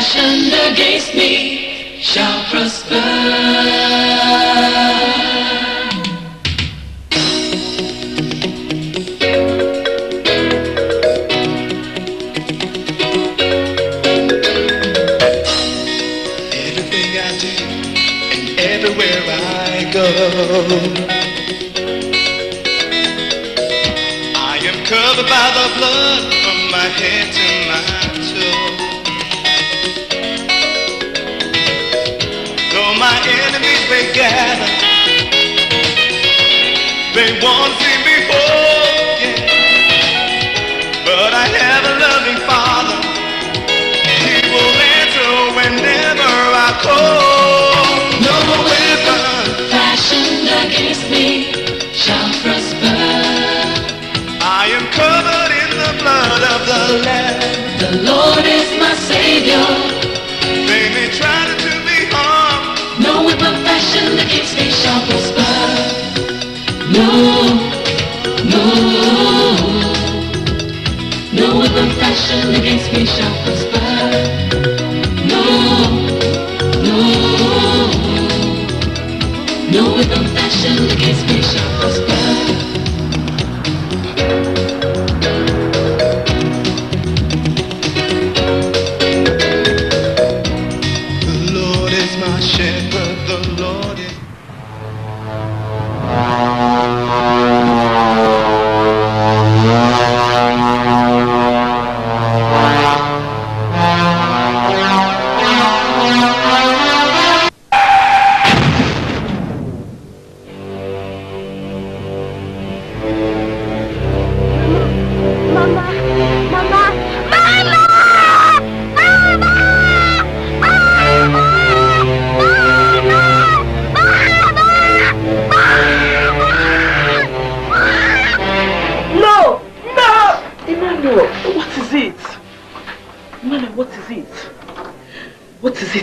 fashioned against me shall prosper. Everything I do and everywhere I go, I am covered by the blood from my head to my toe. Though my enemies may gather, they won't see me whole, yeah. But I have a loving Father. He will answer whenever I call. No weapon Fashioned against me shall prosper. I am covered in the blood of the Lamb. The Lord is my Savior. They may try to do me harm. No weapon fashioned against me shall prosper. No, no, no weapon fashioned against me shall prosper. No, no, no weapon fashioned against me shall prosper. The Lord is my shepherd, the Lord is...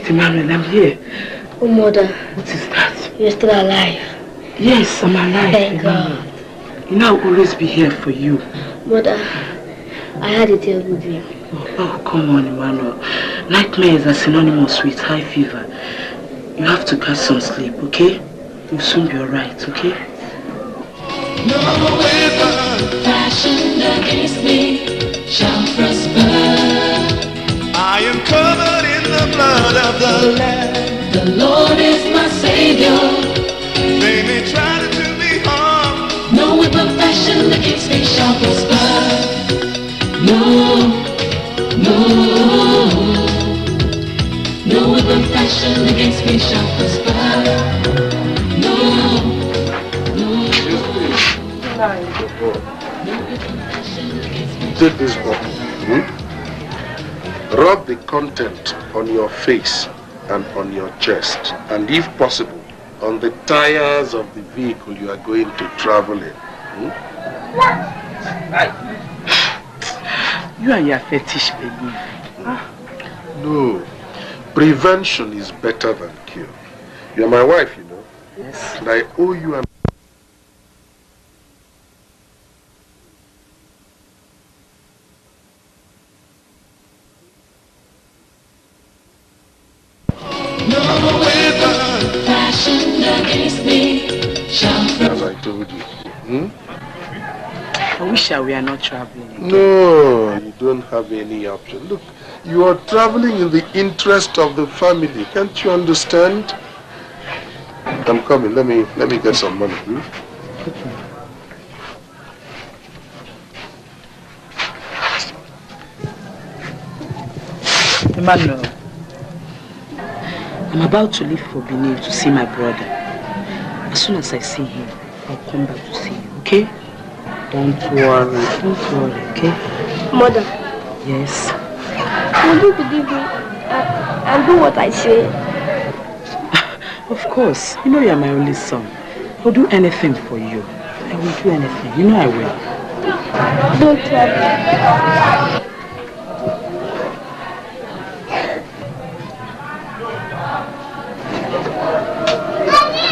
Emmanuel, I'm here. Oh, Mother. What is that? You're still alive. Yes, I'm alive. Thank Emmanuel. God. You know I'll always be here for you. Mother, I had a terrible dream. Oh, come on, Emmanuel. Nightmares are synonymous with high fever. You have to catch some sleep, okay? You'll soon be alright, okay? No weapon Fashioned against me shall prosper. I am covered in the blood of the Lamb. The Lord is my Savior. They may try to do me harm. No weapon fashioned against me shall prosper. No, no, no weapon fashioned against me shall prosper. No, no, no weapon fashioned against me. Take this bottle. Rub the content on your face and on your chest, and if possible, on the tires of the vehicle you are going to travel in. You and your fetish belief. No. Prevention is better than cure. You're my wife, you know. Yes. And I owe you an... No weapon Fashioned against me shall prosper. As I told you. I wish we are not traveling. No, you don't have any option. Look, you are traveling in the interest of the family. Can't you understand? I'm coming. Let me get some money. Emmanuel, I'm about to leave for Benin to see my brother. As soon as I see him, I'll come back to see you, okay? Don't worry, okay? Mother. Yes? Will you believe me and do what I say? Of course. You know you're my only son. I'll do anything for you. I will do anything. You know I will. Don't trouble.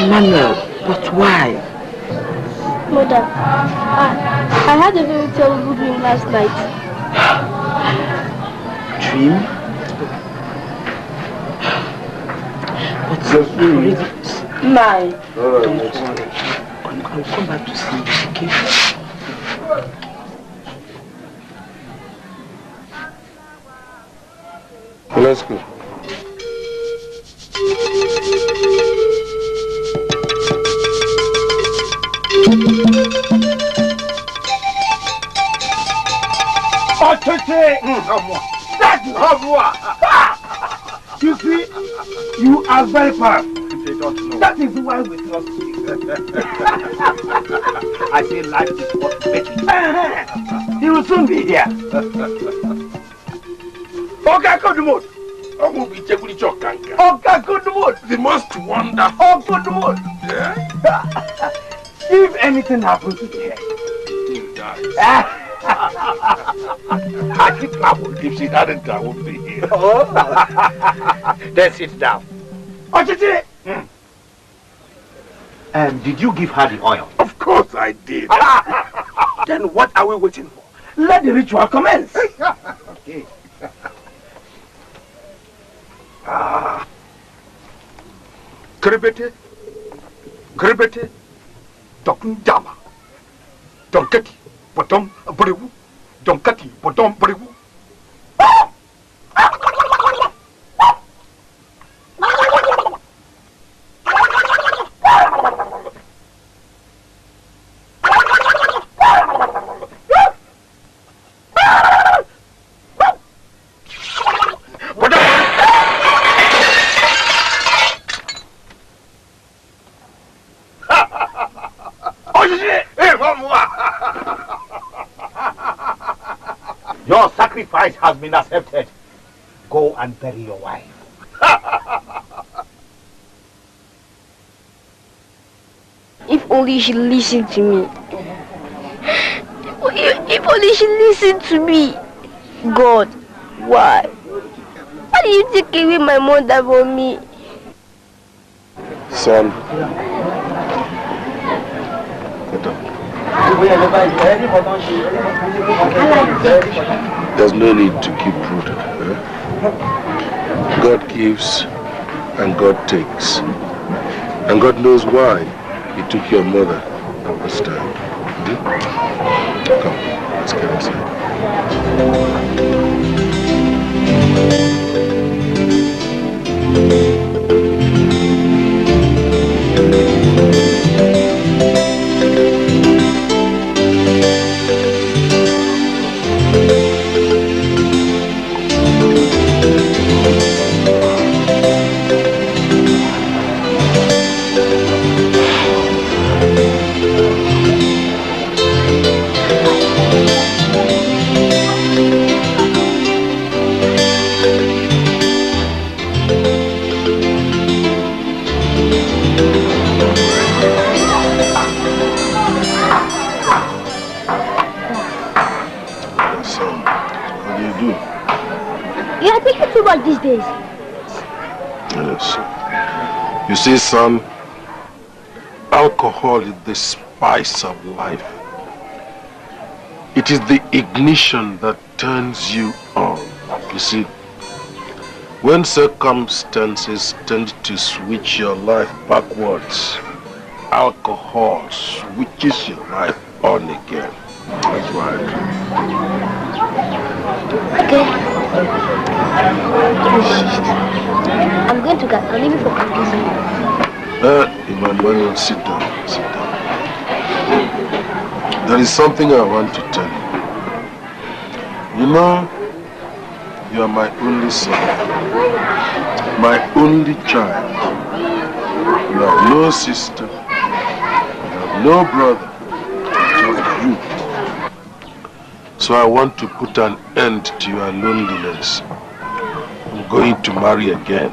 Emmanuel, but why? Mother, I had a very terrible dream last night. Dream? already... Don't worry. I'll come back to see you, okay? Let's go. You see, you are very powerful. They don't know. That is why we trust you. I say life is worth making. He will soon be here. Okay, good mood. Okay, good mood. The most wonderful. Oh, good mood. Yeah? If anything happens to the head, He'll die. I think I would. If she hadn't, I won't be here. Oh. Then sit down. Ochichi! Did you give her the oil? Of course I did. Then what are we waiting for? Let the ritual commence. Okay. Kribete, Dokundama, Donkati, Potom, Brewu, Donkati, Potom, Brewu. Your sacrifice has been accepted. Go and bury your wife. If only she listened to me. If only she listened to me. God, why? Why did you take away my mother from me? Son. Get up. There's no need to keep rooted. God gives and God takes. And God knows why He took your mother at this time. Come, let's get inside. These days. Yes. You see, son, alcohol is the spice of life. It is the ignition that turns you on. You see, when circumstances tend to switch your life backwards, alcohol switches your life on again. That's right. Okay. I'm going to get. I'll leave you for practice. Emmanuel, sit down. Sit down. There is something I want to tell you. You know, you are my only son, my only child. You have no sister, you have no brother, just you. So I want to put an end to your loneliness. I'm going to marry again.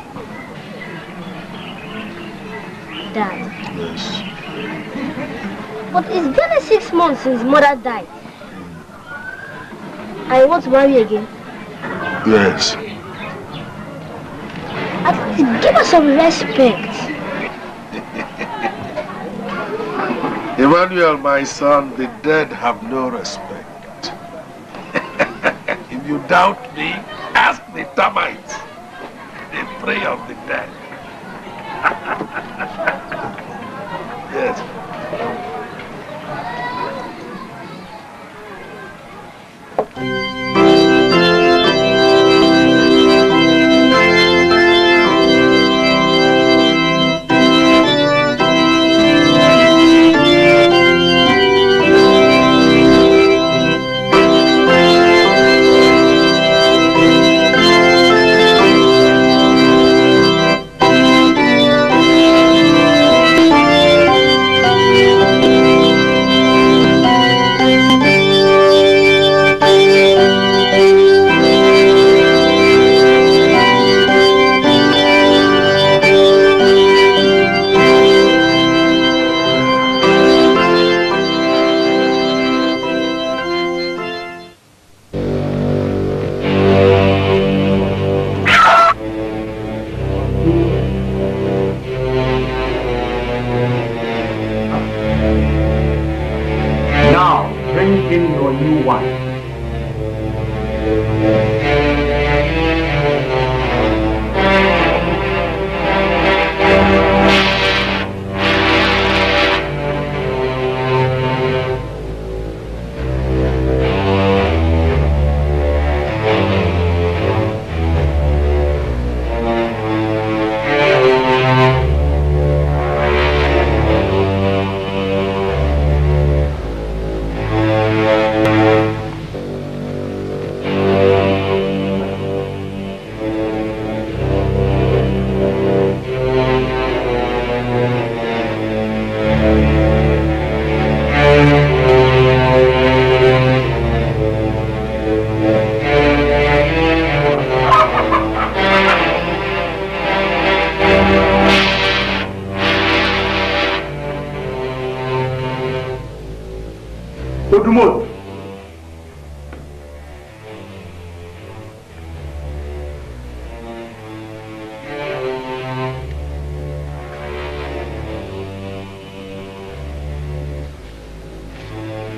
Dad. Yes. But it's been 6 months since mother died. I want to marry again. Yes. At least give us some respect. Emmanuel, my son, the dead have no respect. If you doubt me, ask the termites. They prey on the dead. meeting your new wife.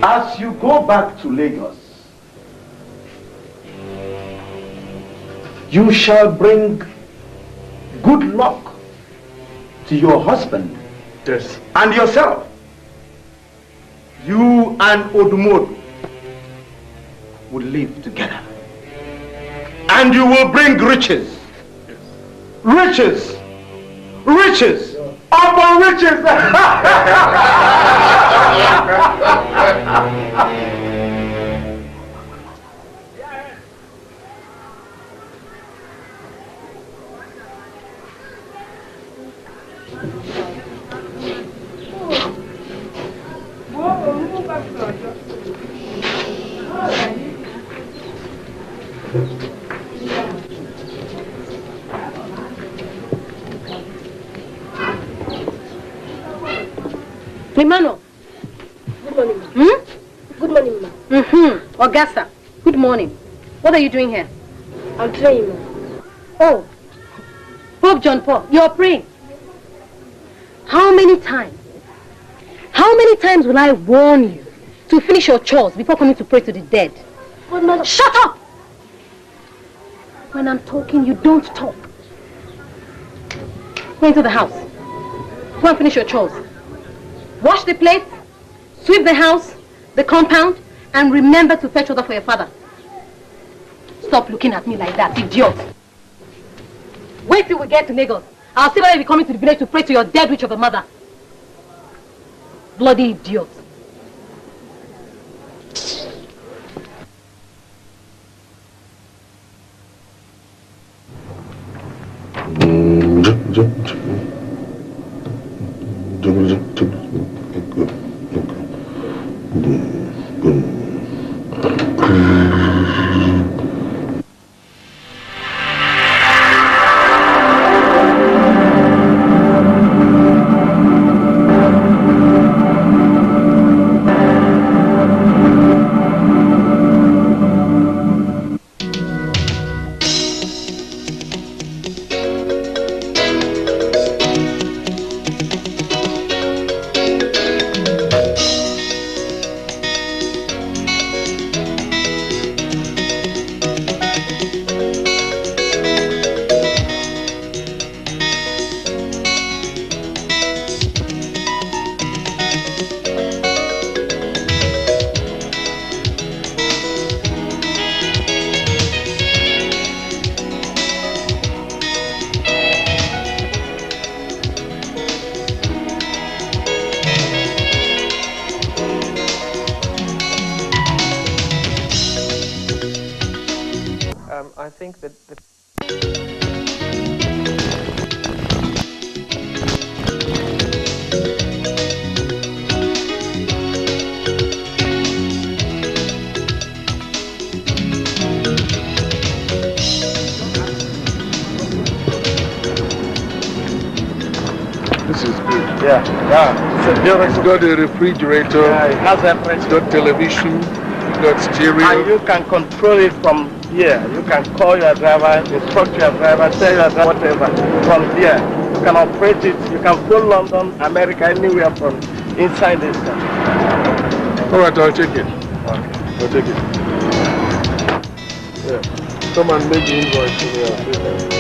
As you go back to Lagos, you shall bring good luck to your husband, yes, and yourself. You and Odumodu will live together. And you will bring riches. Yes. Riches. Riches. Upon riches. Mimano. Good morning, ma. Good morning, ma. Augusta, good morning. What are you doing here? I'm praying, ma. Oh, Pope John Paul, you're praying. How many times? How many times will I warn you to finish your chores before coming to pray to the dead? But, Mother... Shut up! When I'm talking, you don't talk. Go into the house. Go and finish your chores. Wash the plates, sweep the house, the compound, and remember to fetch water for your father. Stop looking at me like that, idiot. Wait till we get to Lagos. I'll see whether you'll be coming to the village to pray to your dead witch of a mother. Bloody idiot. I think that This is good. Yeah. It's got a refrigerator. Yeah, it has everything. It's got television. It's got stereo. And you can control it from here. You can call your driver, instruct your driver, tell your driver whatever. From here, you can operate it. You can go London, America, anywhere from inside this country. All right, I'll check it. Okay. I'll take it. Yeah. Come and make the invoice for me. I'll pay that.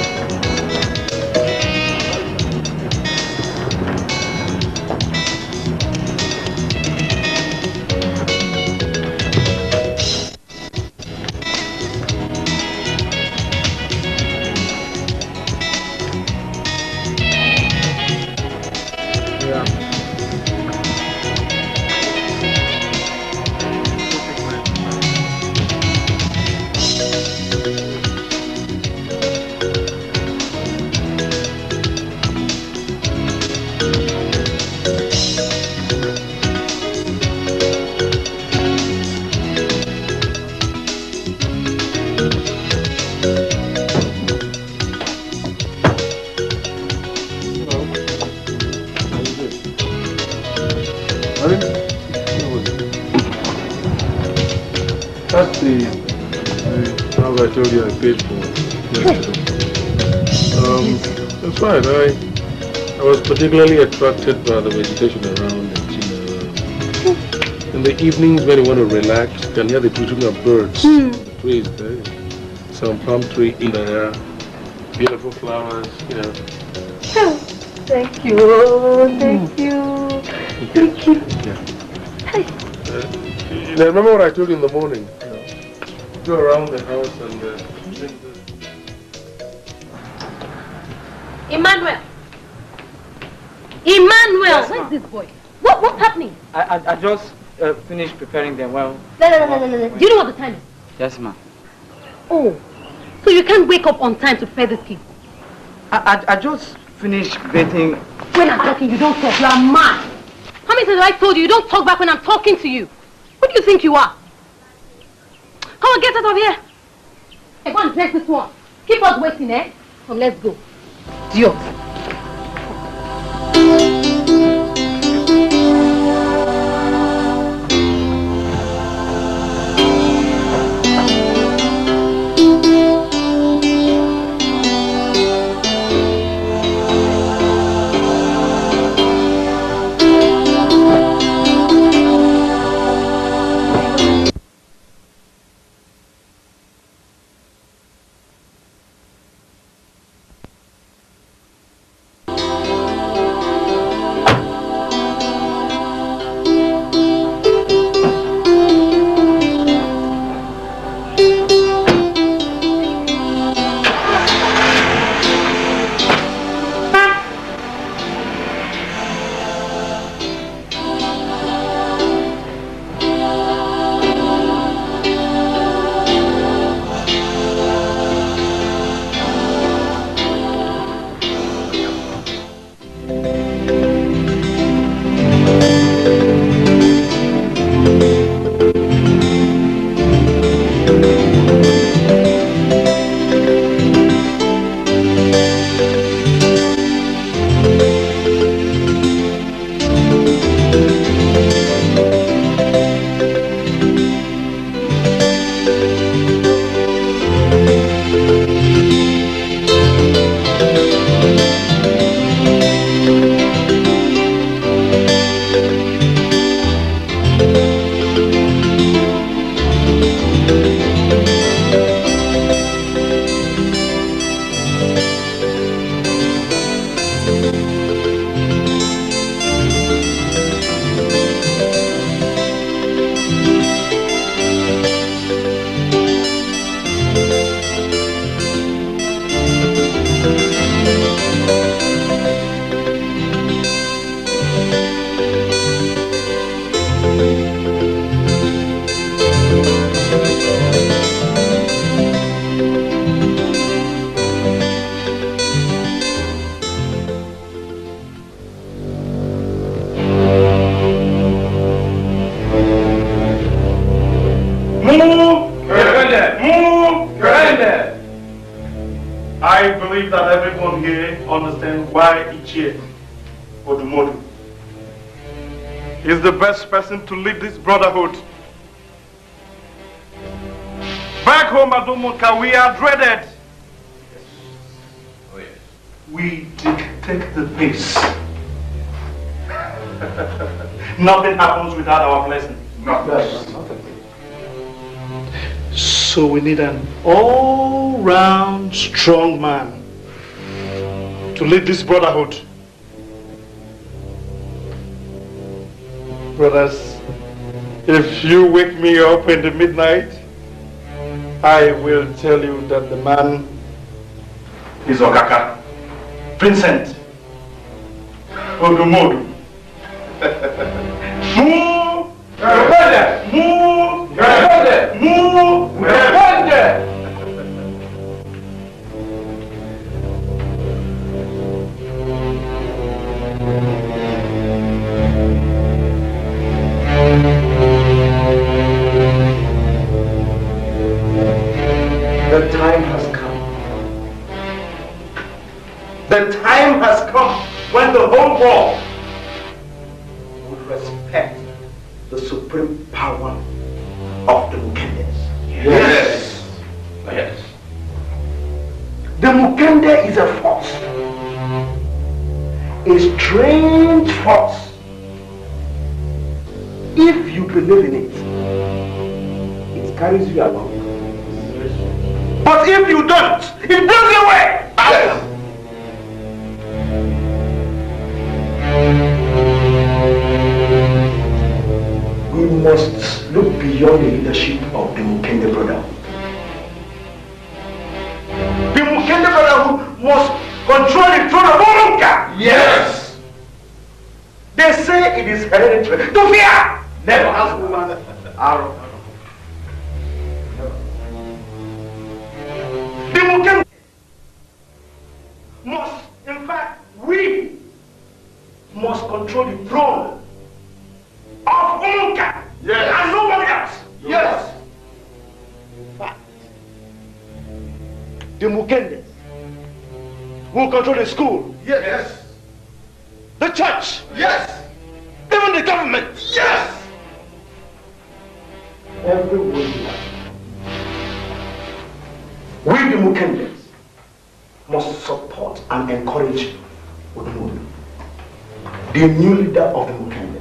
That's the house I told you I paid for yesterday. It's fine. I was particularly attracted by the vegetation around it. In the evenings when you want to relax, you can hear the twittering of birds. The trees there. Some palm tree in there. Beautiful flowers, you know. Thank you. Thank you. Thank you. Yeah. You know, remember what I told you in the morning? Go around the house and drink this. Emmanuel! Yes, where's this boy? What's happening? I just finished preparing them well. No. Do you know what the time is? Yes, ma'am. Oh, so you can't wake up on time to prepare this kid? I just finished bathing. When I'm talking, you don't talk. You are mad. How many times have I told you don't talk back when I'm talking to you? Who do you think you are? Come on, get out of here. Hey, go and dress this one. Keep us waiting, eh? Come, let's go. Dios. I believe that everyone here understands why each here Odumodu is the best person to lead this brotherhood. Back home at Umuka, we are dreaded. Oh, yes. We dictate the pace. Nothing happens without our blessing. Nothing. So we need an all-round strong man to lead this brotherhood. Brothers, if you wake me up in the midnight, I will tell you that the man is Okaka, Vincent, Odumodu. Move! Move! Move! The time has come. The time has come when the whole world would respect the supreme power of the Mukendes. Yes. Yes. The Mukende is a force. A strange force. If you believe in it, it carries you along. But if you don't, it blows you away! Yes. We must look beyond the leadership of the Mukende Brotherhood. The Mukende Brotherhood must control the throne of Olunka! Yes! They say it is hereditary. To fear! Never ask woman arrow. The Mukende must, in fact, we must control the throne of Olunka. Yes. And no one else. Yes. In fact, the Mukendes will control the school. Yes. The church. Yes. Even the government. Yes. Everywhere. We the Mukendes must support and encourage Odumodu, the new leader of the Mukendes.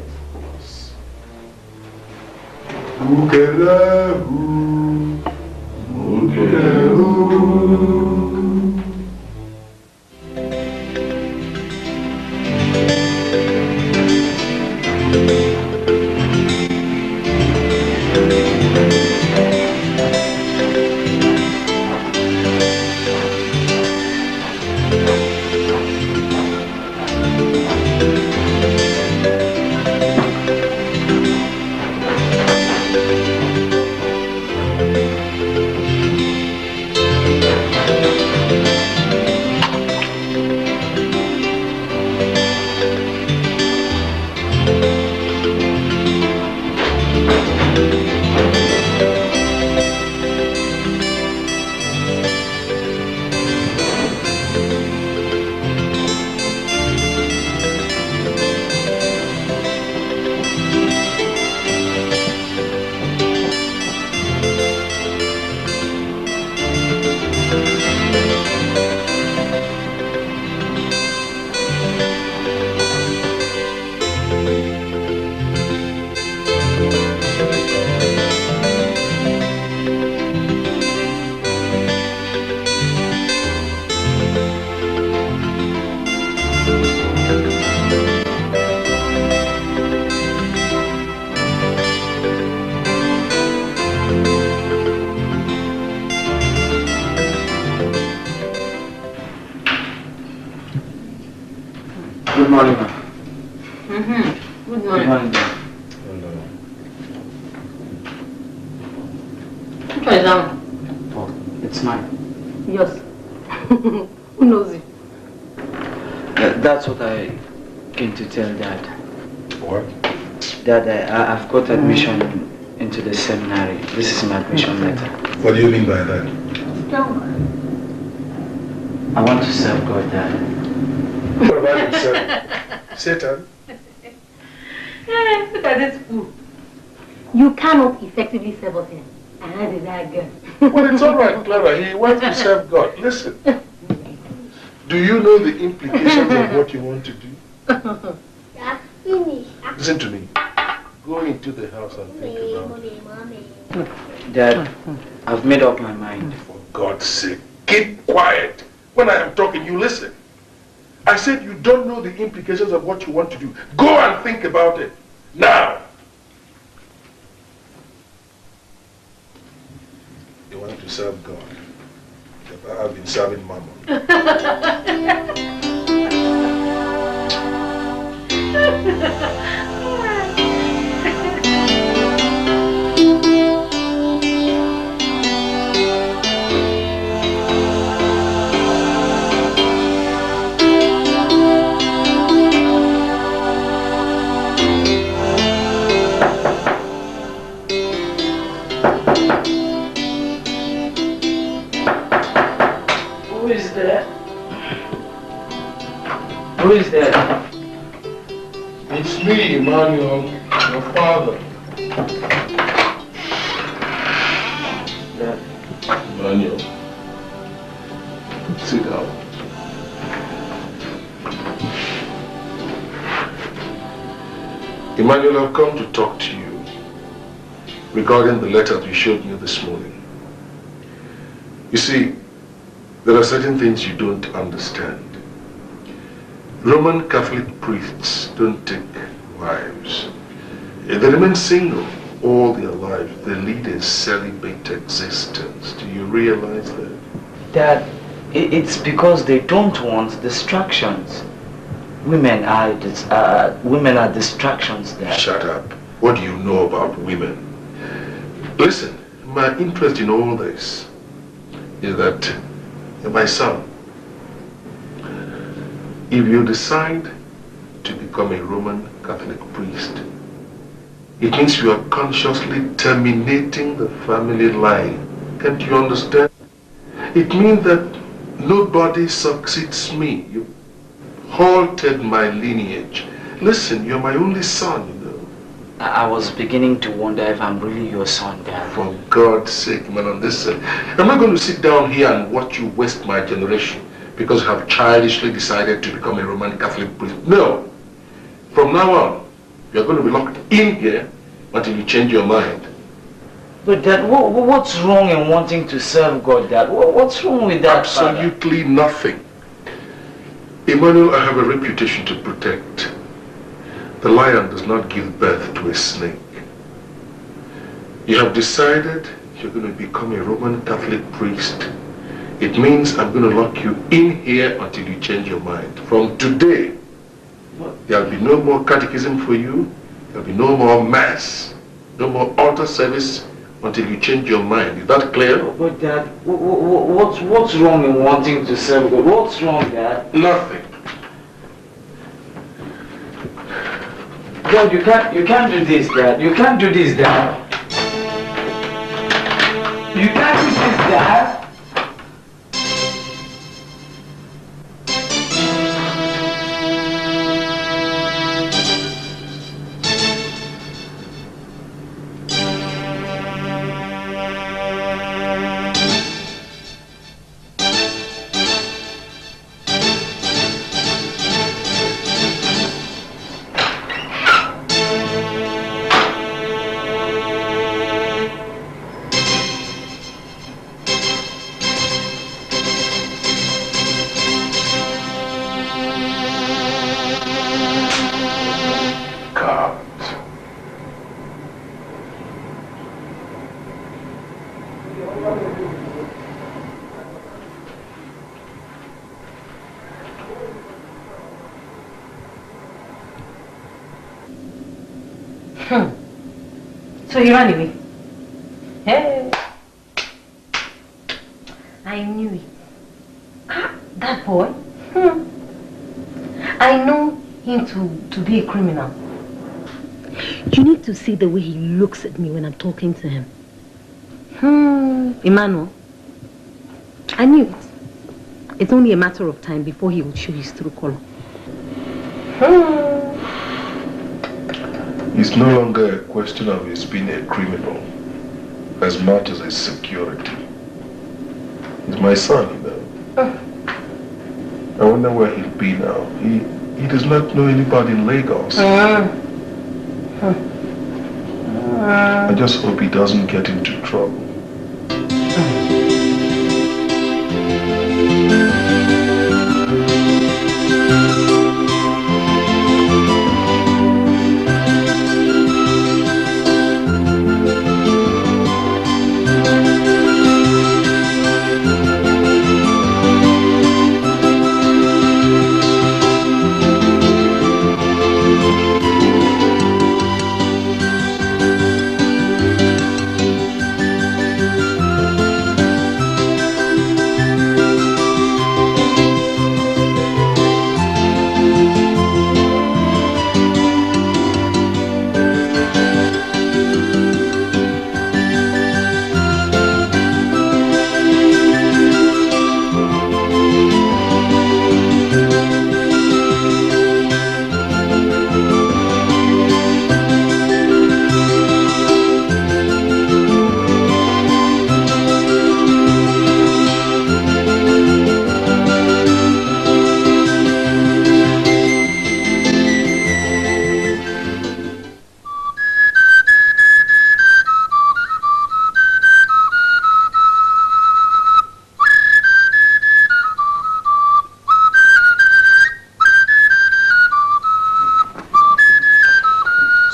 Good morning, ma'am. Good morning. Good morning, ma'am. Which one is that one? Oh, it's mine. Yours. Who knows it? That's what I came to tell Dad. What? Dad, I've got admission into the seminary. This is my admission letter. What do you mean by that? I want to serve God, Dad. What about himself? Satan? Look at this fool. You cannot effectively serve us here. And that is that girl. Well, it's all right, Clara. He wants to serve God. Listen. Do you know the implications of what you want to do? Finish. Listen to me. Go into the house and think about it. Dad, I've made up my mind. For God's sake, keep quiet. When I am talking, you listen. I said you don't know the implications of what you want to do. Go and think about it. Now. You want to serve God. I have been serving Mammon. Who is there? It's me, Emmanuel, your father. Dad. Emmanuel, sit down. Emmanuel, I've come to talk to you regarding the letter you showed me this morning. You see, there are certain things you don't understand. Roman Catholic priests don't take wives. They remain single all their lives. They lead a celibate existence. Do you realize that? Dad, it's because they don't want distractions. Women are distractions, Dad. Shut up. What do you know about women? Listen, my interest in all this is that my son, if you decide to become a Roman Catholic priest, it means you are consciously terminating the family line. Can't you understand? It means that nobody succeeds me. You halted my lineage. Listen, you're my only son, you know. I was beginning to wonder if I'm really your son, Dad. For God's sake, man, listen. I'm not going to sit down here and watch you waste my generation because you have childishly decided to become a Roman Catholic priest. No. From now on, you're going to be locked in here until you change your mind. But Dad, what's wrong in wanting to serve God, Dad? What's wrong with that? Absolutely nothing. Emmanuel, I have a reputation to protect. The lion does not give birth to a snake. You have decided you're going to become a Roman Catholic priest. It means I'm going to lock you in here until you change your mind. From today, there'll be no more catechism for you. There'll be no more mass, no more altar service until you change your mind. Is that clear? But Dad, what's wrong in wanting to serve God? What's wrong, Dad? Nothing. Dad, you can't do this, Dad. You can't do this, Dad. You can't do this, Dad. So he ran away. Hey. I knew it. That boy. I know him to be a criminal. You need to see the way he looks at me when I'm talking to him. Emmanuel, I knew it. It's only a matter of time before he will show his true color. It's no longer a question of his being a criminal as much as a security. He's my son, you know. I wonder where he'll be now. He does not know anybody in Lagos. I just hope he doesn't get into trouble.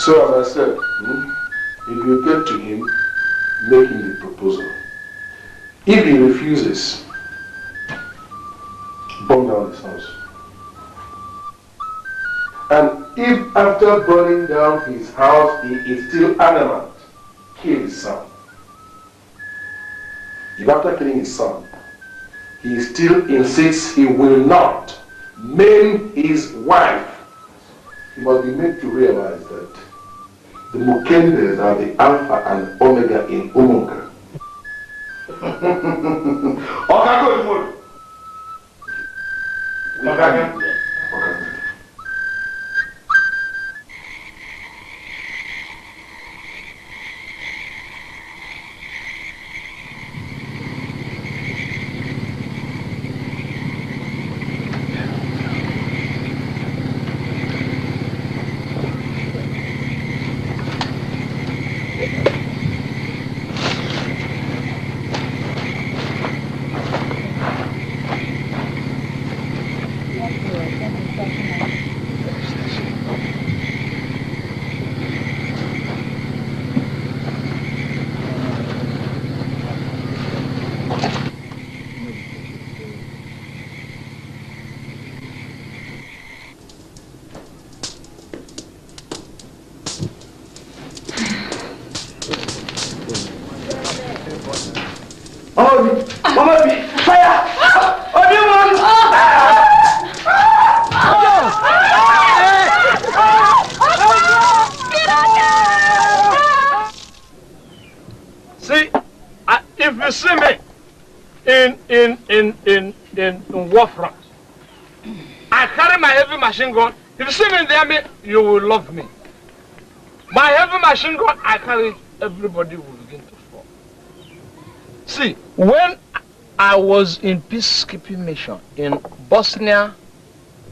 So as I said, if you get to him, make him the proposal. If he refuses, burn down his house. And if after burning down his house he is still adamant, kill his son. If after killing his son, he still insists he will not maim his wife, he must be made to realize that the Mukendes are the Alpha and Omega in Umunka. I carry my heavy machine gun. If you see me in the army, you will love me. My heavy machine gun, I carry, everybody will begin to fall. See, when I was in peacekeeping mission in Bosnia,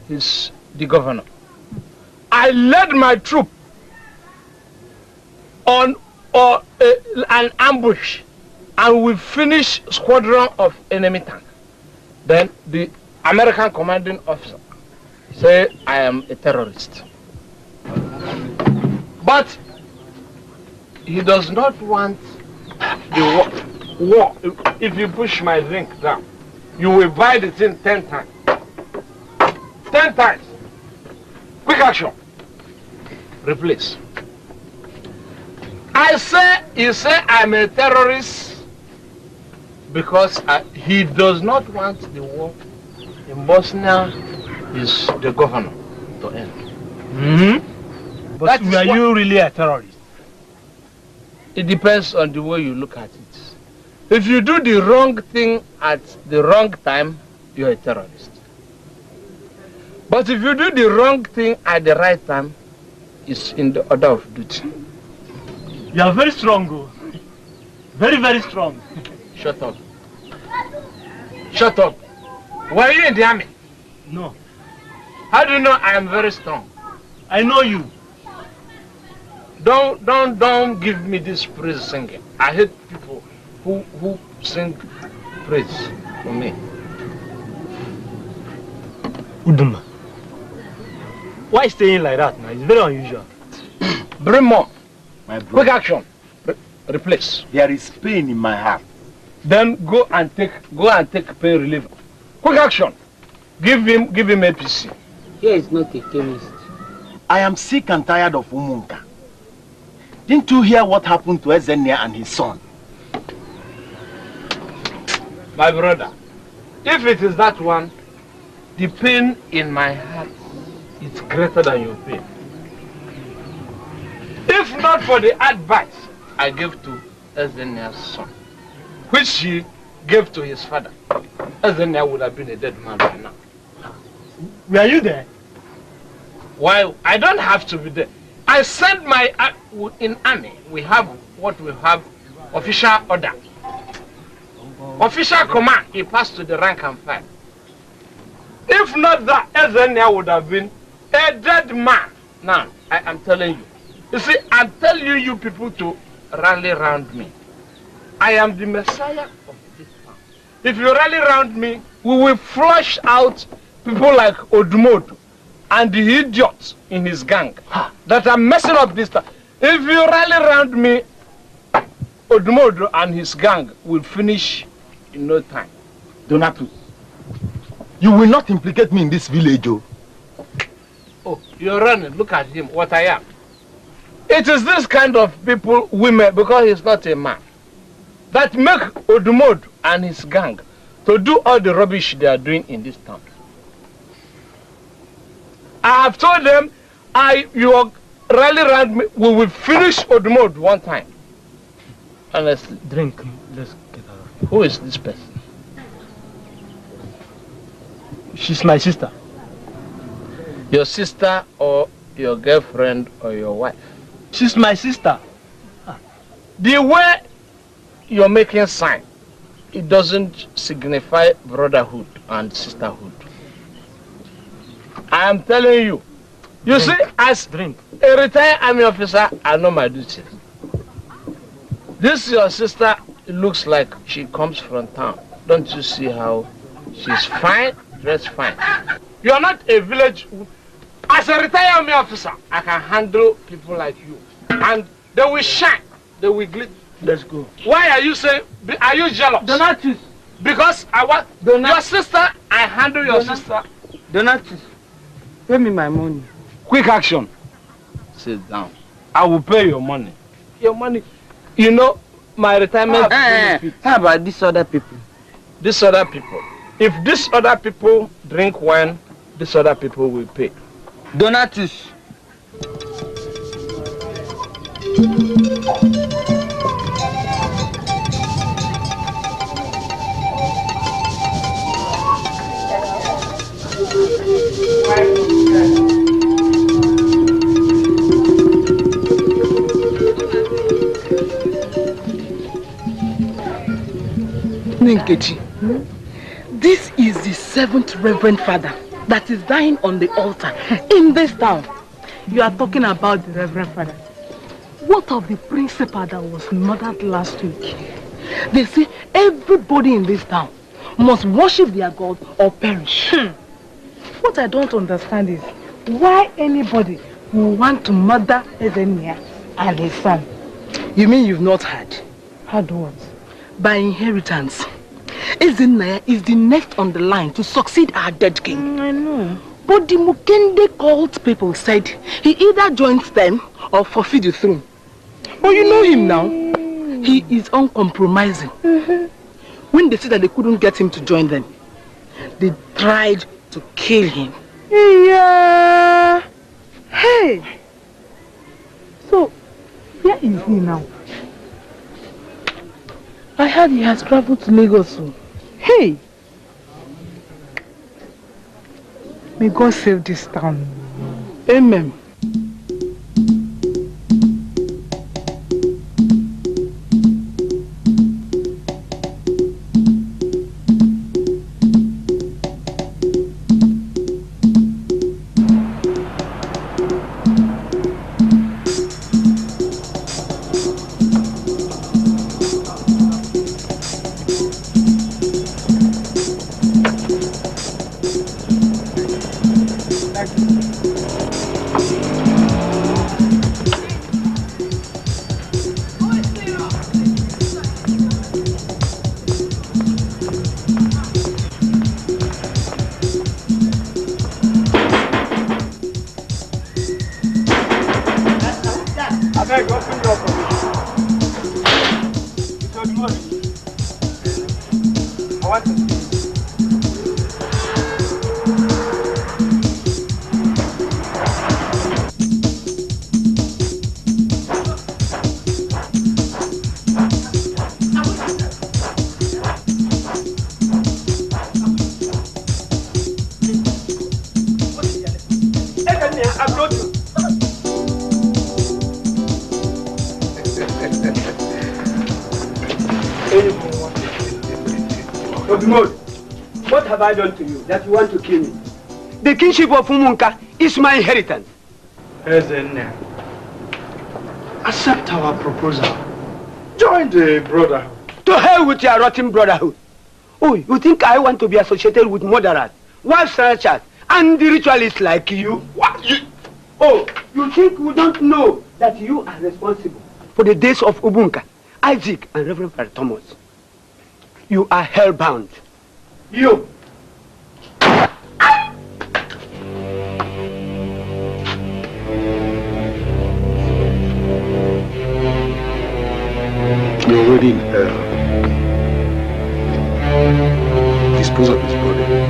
he's the governor. I led my troop on an ambush, and we finished squadron of enemy tank. Then the American commanding officer said I am a terrorist. But he does not want the war. If you push my drink down, you will buy the thing 10 times. 10 times. Quick action. Replace. He said I'm a terrorist because he does not want the war in Bosnia is the governor to end. Mm-hmm. But were you really a terrorist? It depends on the way you look at it. If you do the wrong thing at the wrong time, you're a terrorist. But if you do the wrong thing at the right time, it's in the order of duty. You are very strong, oh. Very, very strong. Shut up. Shut up. Were you in the army? No. How do you know I am very strong? I know you. Don't give me this praise singing. I hate people who sing praise for me. Uduma, why staying like that now? It's very unusual. Bring more. My brother. Quick action. Replace. There is pain in my heart. Then go and take pain reliever. Quick action. Give him APC. Here is not a chemist. I am sick and tired of Umunka. Didn't you hear what happened to Ezenia and his son? My brother, if it is that one, the pain in my heart is greater than your pain. If not for the advice I gave to Ezenia's son, which he gave to his father, Ezenia would have been a dead man by now. Were you there? Why? I don't have to be there. I sent my... in army, we have what we have, official order. Official command, he passed to the rank and file. If not that, Ezenia would have been a dead man. Now, I am telling you. You see, I'm telling you people to rally around me. I am the Messiah of this town. If you rally around me, we will flush out people like Odumodu and the idiots in his gang that are messing up this town. If you rally around me, Odumodu and his gang will finish in no time. Donatus, you will not implicate me in this village, oh. Oh, you're running. Look at him, what I am. It is this kind of people, women, because he's not a man, that make Odumodu and his gang to do all the rubbish they are doing in this town. I have told them, you rally around me, we will finish Odumodu one time. Honestly. Drink, let's get out of here. Who is this person? She's my sister. Your sister or your girlfriend or your wife? She's my sister. The way you're making sign, it doesn't signify brotherhood and sisterhood. I am telling you. You see, as a retired army officer, I know my duties. This your sister looks like she comes from town. Don't you see how she's fine, dressed fine? You are not a village. As a retired army officer, I can handle people like you. And they will shine. They will glitter. Let's go. Why are you saying, are you jealous? Donatus. Because I want your sister, I handle your sister. Donatus, pay me my money. Quick action. Sit down. I will pay your money. Your money. You know, my retirement... How about these other people? These other people. If these other people drink wine, these other people will pay. Donatus. Nkechi, this is the 7th Reverend Father that is dying on the altar in this town. You are talking about the Reverend Father. What of the principal that was murdered last week? They say everybody in this town must worship their God or perish. What I don't understand is why anybody will want to murder Ezenia and his son. You mean you've not heard? Heard what? By inheritance, Ezenia is the next on the line to succeed our dead king. I know. But the Mukende cult people said he either joins them or forfeit the throne. But you know him now. He is uncompromising. When they said that they couldn't get him to join them, they tried to kill him. Yeah. Hey. So, where is he now? I heard he has traveled to Lagos. Hey. May God save this town. Amen. beg, open door for me. It's good morning. I want to see you. What have I done to you that you want to kill me? The kingship of Umunka is my inheritance. Accept our proposal. Join the brotherhood. To hell with your rotten brotherhood. Oh, you think I want to be associated with murderers, wife snatchers, and the ritualists like you? What? Oh, you think we don't know that you are responsible for the deaths of Ubunka, Isaac, and Reverend Father Thomas? You are hellbound. You. You're already in hell. Dispose of his body.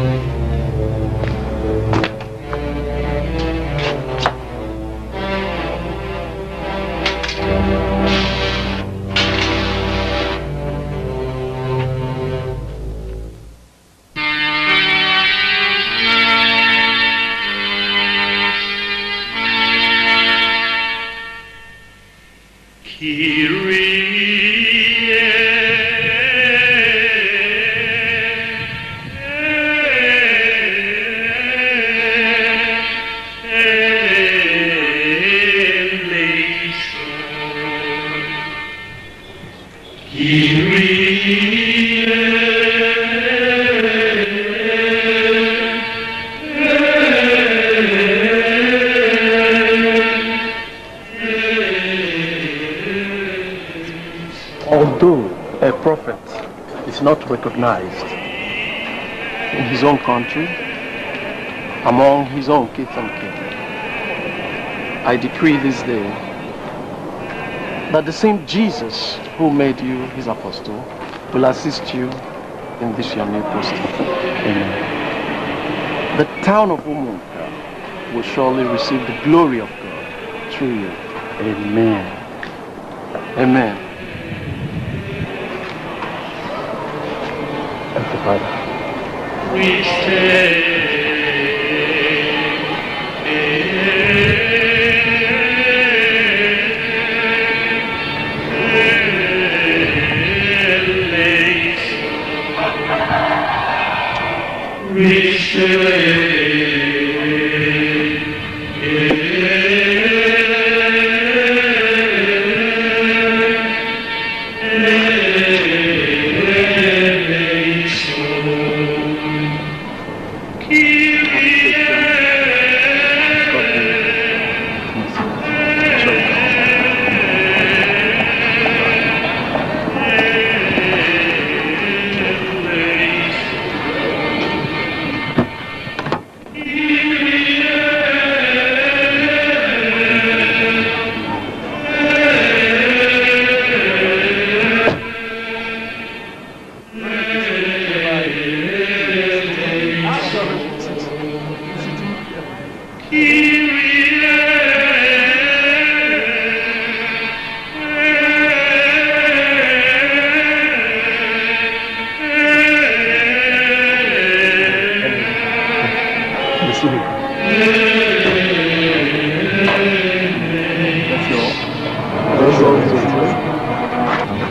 Although a prophet is not recognized in his own country, among his own kith and kin, I decree this day that the same Jesus who made you his apostle will assist you in this your new posting. Amen. The town of Umunka will surely receive the glory of God through you. Amen. Amen. Thank you, Father. We stay.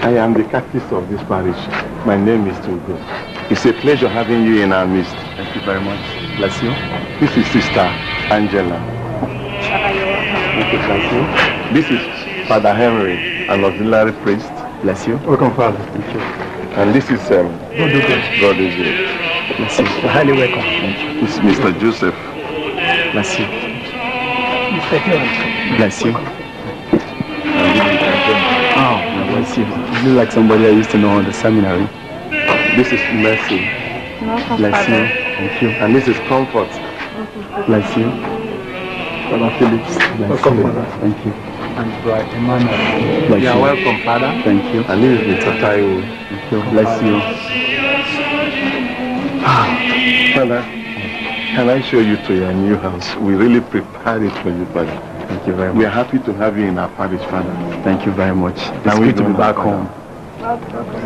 I am the catechist of this parish. My name is Duru. It's a pleasure having you in our midst. Thank you very much. Bless you. This is Sister Angela. Thank you, bless you. This is Father Henry, an auxiliary priest. Bless you. Welcome, Father. Thank you. And this is God is good. Bless you. You're highly welcome. This is Mr. Joseph. Bless you. Mr. John. Bless you. Oh, bless you. You look like somebody I used to know in the seminary. This is Mercy. Bless you. Thank you. And this is Comfort. Bless you. Brother Phillips. Bless you. Thank you. and Brother Emmanuel. Bless You are you. welcome, Father. Thank you. And this is Mr. Taiwo. Thank you. Bless you. Father, can I show you to your new house? We really prepared it for you, Father. Thank you very much. We are happy to have you in our parish, Father. Thank you very much. It's Can we good to go be now, back Father? home.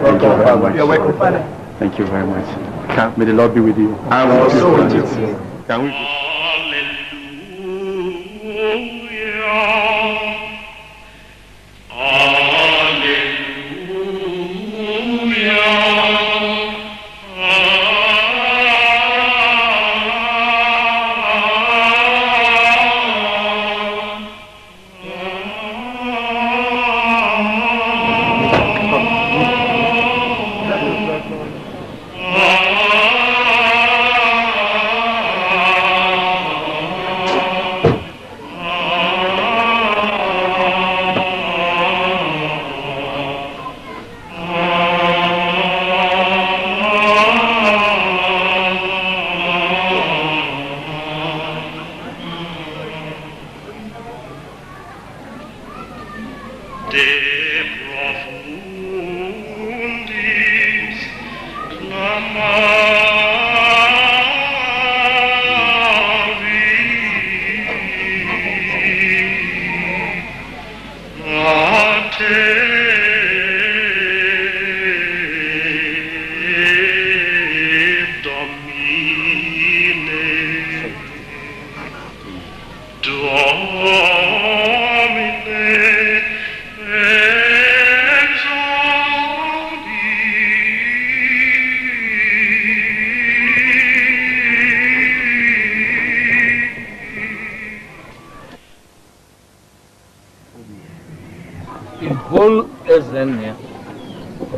Thank you very much. You're welcome, Father. Thank you very much. May the Lord be with you. And also with you. Can we?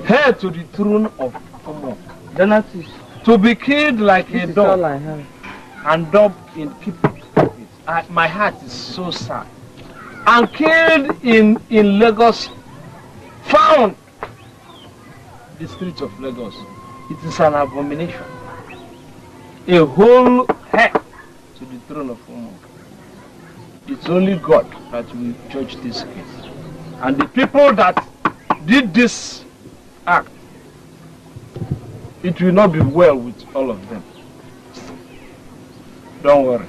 Heir to the throne of Owoh, to be killed like a dog and dubbed in keeping. My heart is so sad. And killed in Lagos, found the streets of Lagos. It is an abomination. A whole heir to the throne of Owoh. It's only God that will judge this case. And the people that did this act, it will not be well with all of them. Don't worry.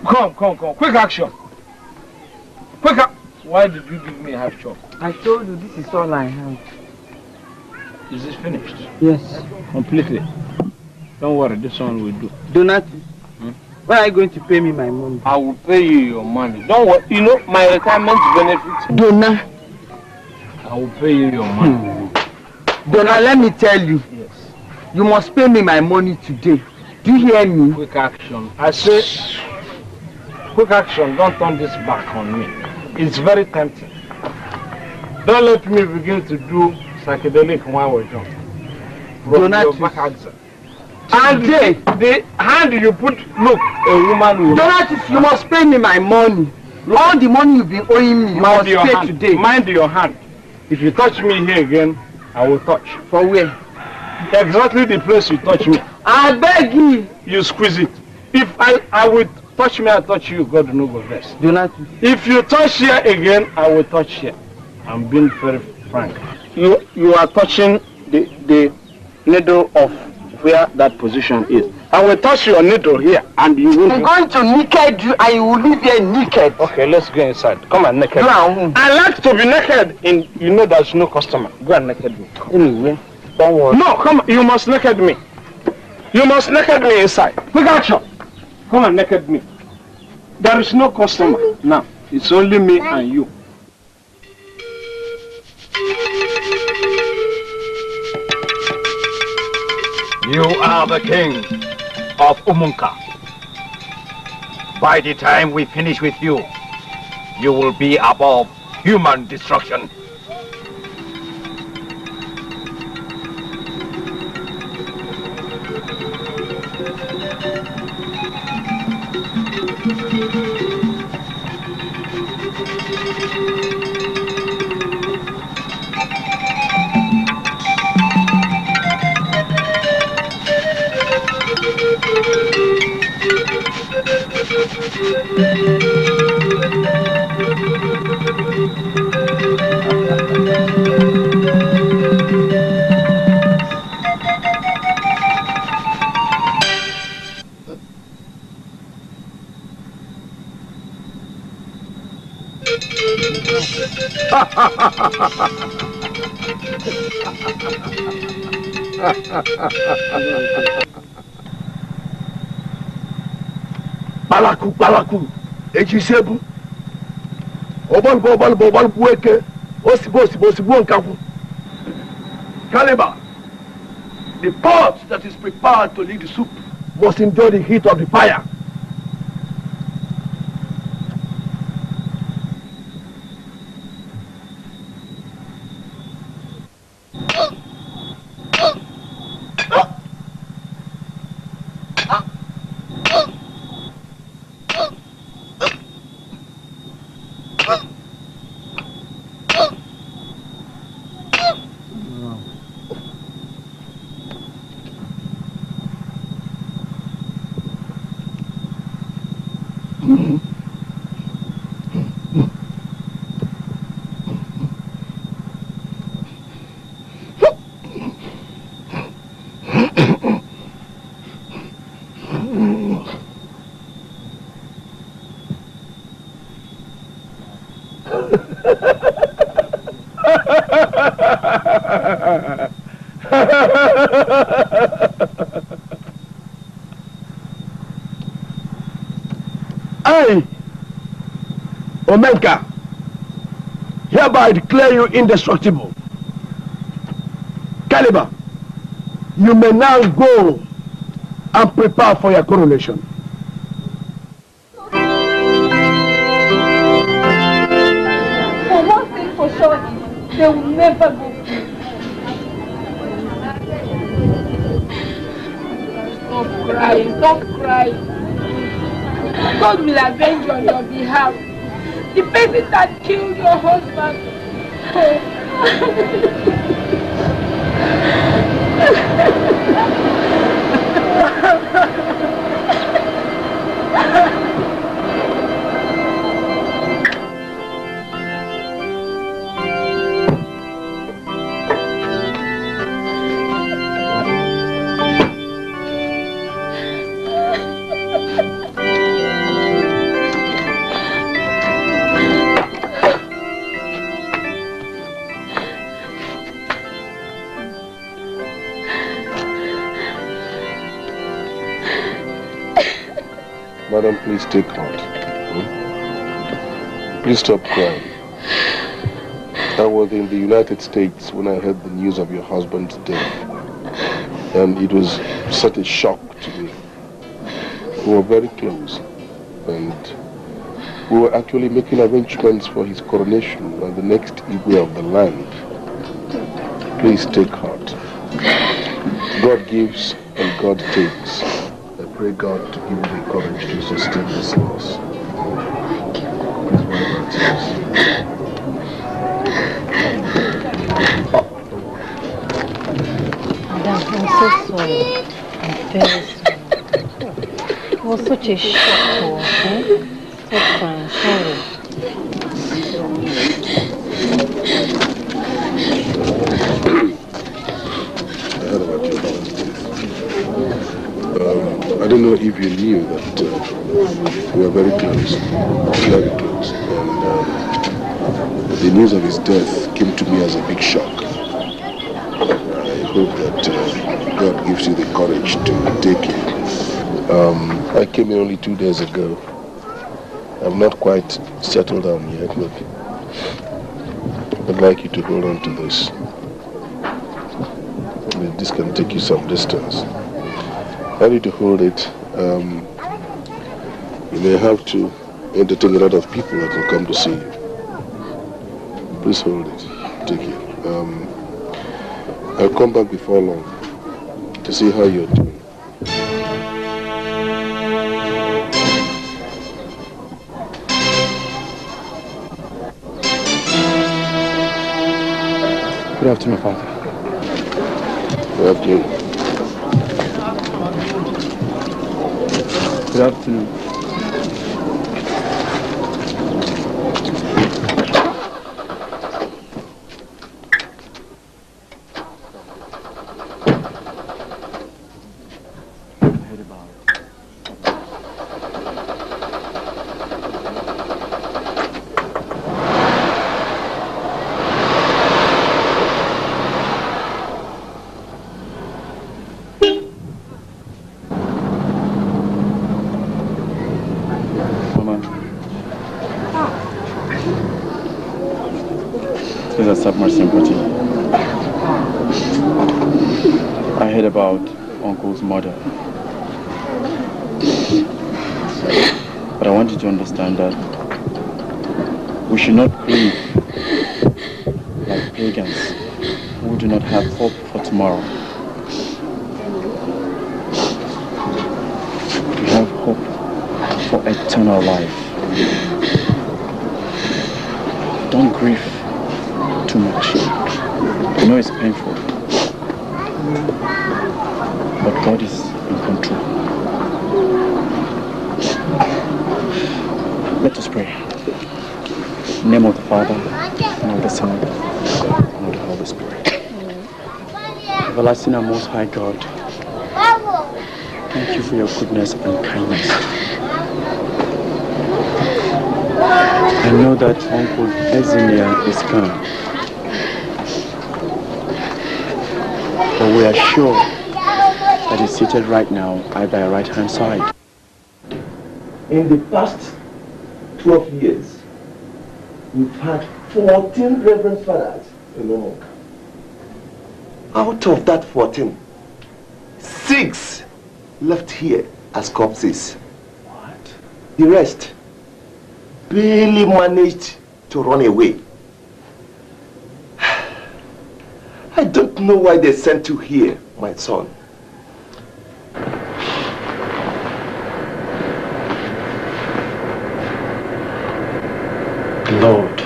Come. Quick action. Why did you give me a half chop? I told you this is all I have. Is it finished? Yes. Completely. Don't worry, this one will do. Donati, when are you going to pay me my money? I will pay you your money. Don't worry. You know my retirement benefit. Donna. I will pay you your money. Donna, let me tell you. Yes. You must pay me my money today. Do you hear me? Quick action. I say, quick action. Don't turn this back on me. It's very tempting. Don't let me begin to do psychedelic while we're young. And the hand you put, look, a woman will... Donatus, you must pay me my money. Look, all the money you've been owing me, you must pay today. Mind your hand. If you touch me here again, I will touch. For where? Exactly the place you touch me. I beg you. You squeeze it. If I will touch me, I touch you, God no go rest. Donatus. If you touch here again, I will touch here. I'm being very frank. You are touching the needle of where that position is. I will touch your needle here and you will... I'm going to naked you and you will leave here naked. Okay, let's go inside. Come on, naked. No. I like to be naked and you know there's no customer. Go and naked me. Anyway, don't worry. No, come on, you must naked me. You must naked me inside. Quick action. Come and naked me. There is no customer now. It's only me and you. You are the king of Umunka. By the time we finish with you, you will be above human destruction. Balaku, Ejisebu. Obalbu eke. Osibo nkaku. Caliber. The pot that is prepared to lead the soup must endure the heat of the fire. I, Omenka, hereby declare you indestructible. Caliber, you may now go and prepare for your coronation. For one thing for sure, they will never go free. Stop crying. God will avenge on your behalf. The person that killed your husband. Madam, please take heart. Please stop crying. I was in the United States when I heard the news of your husband's death. And it was such a shock to me. We were very close. And we were actually making arrangements for his coronation on the next Igwe of the land. Please take heart. God gives and God takes. I pray God to give you the courage to sustain this loss. Please wipe our tears. Madam, I'm so sorry. I'm very sorry. It was such a shock to us, eh? Stop crying, sorry. I heard about your father's death. I don't know if you knew that we were very close. Very close. And the news of his death came to me as a big shock. I hope that God gives you the courage to take it. I came in only 2 days ago. I'm not quite settled down yet, but I'd like you to hold on to this. This can take you some distance. I need to hold it. You may have to entertain a lot of people that will come to see you. Please hold it. Take it. I'll come back before long to see how you're doing. Good afternoon, Father. Good afternoon. Good afternoon. Please accept my sympathy. I heard about Uncle's murder. But I want you to understand that we should not grieve like pagans who do not have hope for tomorrow. We have hope for eternal life. Don't grieve too much. I know it's painful, but God is in control. Let us pray. In the name of the Father, and of the Son, and of the Holy Spirit. Everlasting and most high God, thank you for your goodness and kindness. I know that Uncle Ezinia is gone, but we are sure that he's seated right now at thy right-hand side. In the past 12 years, we've had 14 Reverend Fathers in Owoh. Out of that 14, 6 left here as corpses. What? The rest barely managed to run away. I don't know why they sent you here, my son. The Lord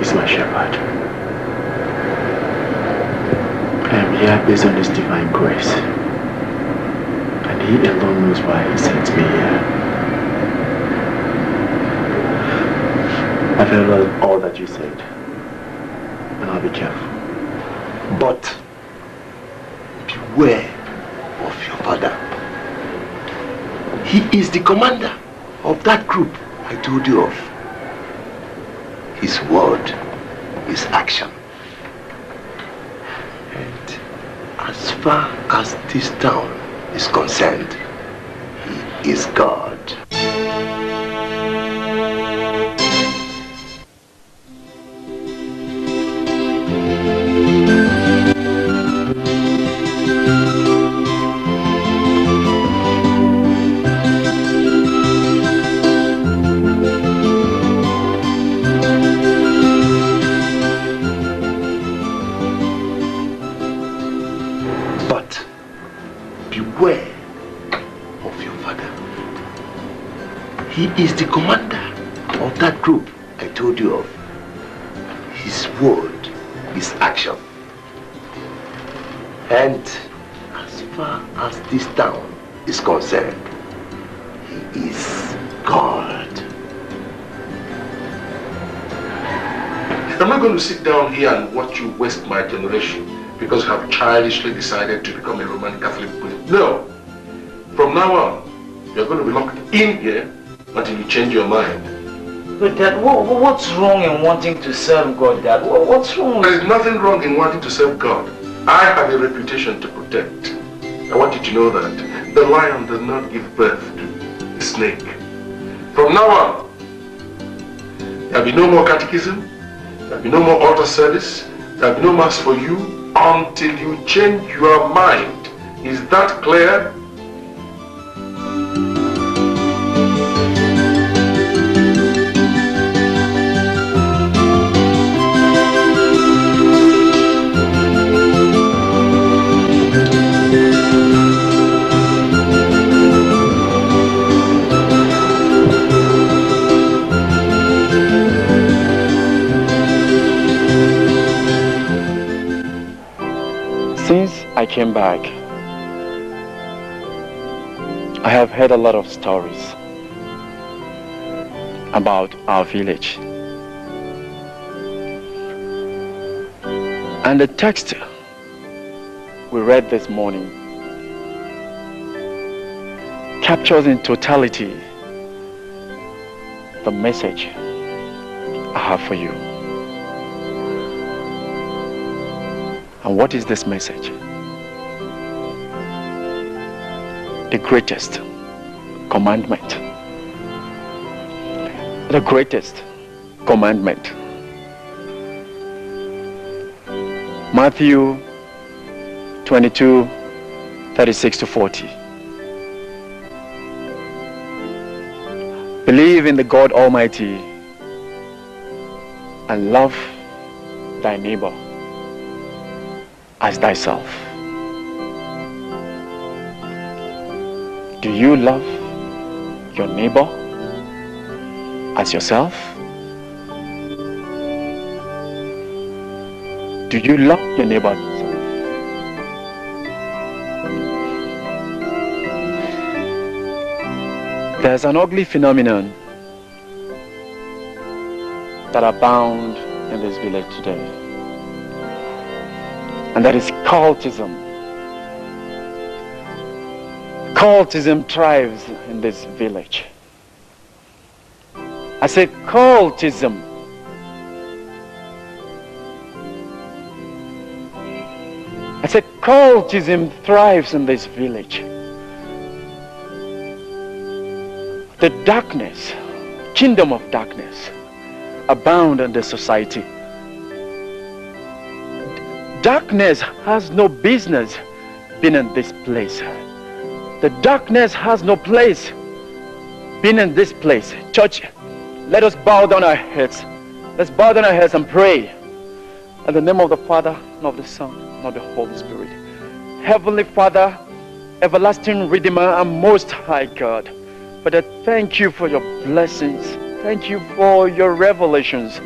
is my shepherd. I am here based on His divine grace, and He alone knows why He sent me here. I've heard all that you said, and I'll be careful. But beware of your father. He is the commander of that group I told you of. His word is action. And as far as this town is concerned, He is God. He is the commander of that group I told you of. His word is action. And as far as this town is concerned, He is God. I'm not going to sit down here and watch you waste my generation because you have childishly decided to become a Roman Catholic priest. No. From now on, you're going to be locked in here until you change your mind. But Dad, what's wrong in wanting to serve God, Dad? What's wrong? There is nothing wrong in wanting to serve God. I have a reputation to protect. I want you to know that the lion does not give birth to the snake. From now on, there will be no more catechism, there will be no more altar service, there will be no mass for you until you change your mind. Is that clear? Since I came back, I have heard a lot of stories about our village. And the text we read this morning captures in totality the message I have for you. And what is this message? The greatest commandment. The greatest commandment Matthew 22, 36 to 40. Believe in the God Almighty and love thy neighbor as thyself. Do you love your neighbor as yourself? Do you love your neighbor as yourself? There's an ugly phenomenon that abounds in this village today, and that is cultism. Cultism thrives in this village. I say cultism. I say cultism thrives in this village. The darkness, kingdom of darkness, abound in the society. Darkness has no business being in this place. The darkness has no place being in this place. Church, let us bow down our heads. Let's bow down our heads and pray. In the name of the Father, and of the Son, and of the Holy Spirit. Heavenly Father, everlasting Redeemer, and Most High God, Father, thank you for your blessings. Thank you for your revelations.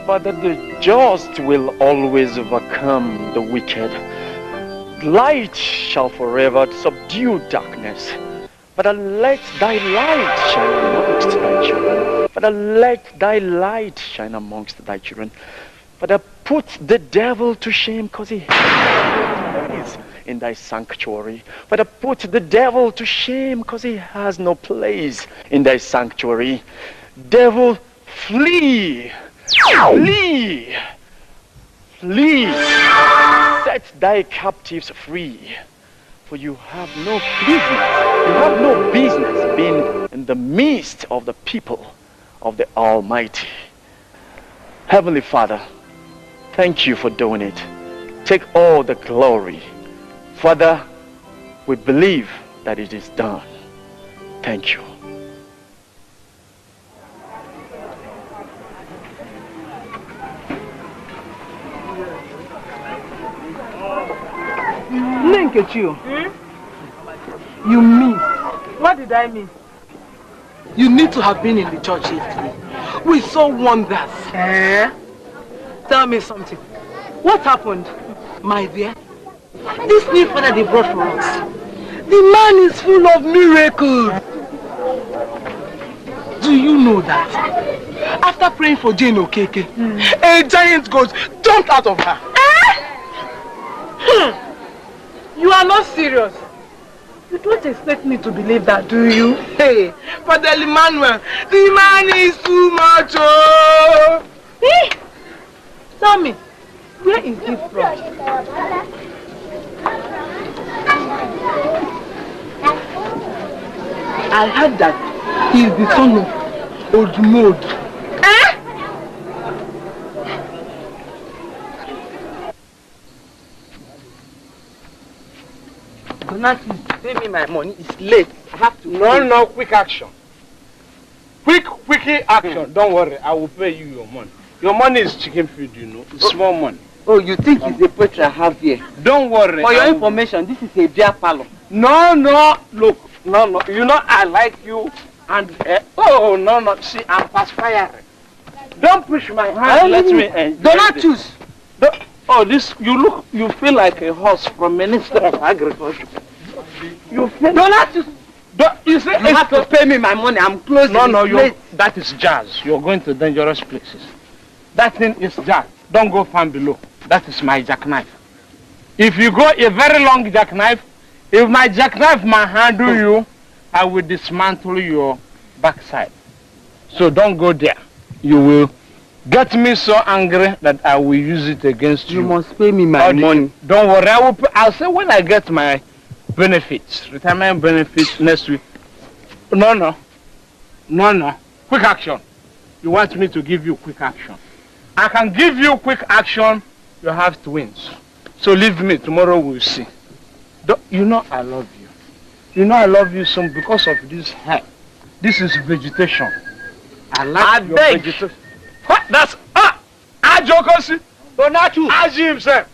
Father, the just will always overcome the wicked. Light shall forever subdue darkness. Father, let thy light shine amongst thy children. Father, let thy light shine amongst thy children. Father, put the devil to shame, because he is in thy sanctuary. Father, put the devil to shame, because he has no place in thy sanctuary. Devil, flee, flee, flee. Set thy captives free, for you have no business being in the midst of the people of the Almighty. Heavenly Father, thank you for doing it. Take all the glory. Father, we believe that it is done. Thank you. Nkechi, you miss. What did I miss? You need to have been in the church yesterday. We saw wonders. Tell me something. What happened? My dear, this new father they brought for us, the man is full of miracles. Do you know that? After praying for Jane Okeke, a giant ghost jumped out of her. You are not serious. You don't expect me to believe that, do you? Hey, Father Emmanuel, the man is too much. Oh. Tell me, where is he from? I heard that he is the son of Odumod. Not pay me my money. It's late. I have to. No, quick action. Quick action. Don't worry, I will pay you your money. Your money is chicken feed, you know. It's small money. Oh, you think it's a poetry I have here? Don't worry. For your information, this is a beer parlor. No, look, no. You know I like you, and no. See, I'm perspiring. Don't push my hand. Let me. Do not choose. You feel like a horse from Minister of Agriculture. You feel. Do not choose. You say you have to pay me my money. I'm closing. No, that is jazz. You're going to dangerous places. That thing is jazz. Don't go far below. That is my jackknife. If you go a very long jackknife, if my jackknife might handle you, I will dismantle your backside. So don't go there. You will get me so angry that I will use it against you. You must pay me my money. Don't worry. I'll say when I get my benefits, retirement benefits next week. No. Quick action. You want me to give you quick action? I can give you quick action You have twins. So leave me. Tomorrow we'll see. You know I love you. You know I love you so because of this hair. This is vegetation. I like your vegetation. What? That's Ajokosi. Donatus. Aji himself.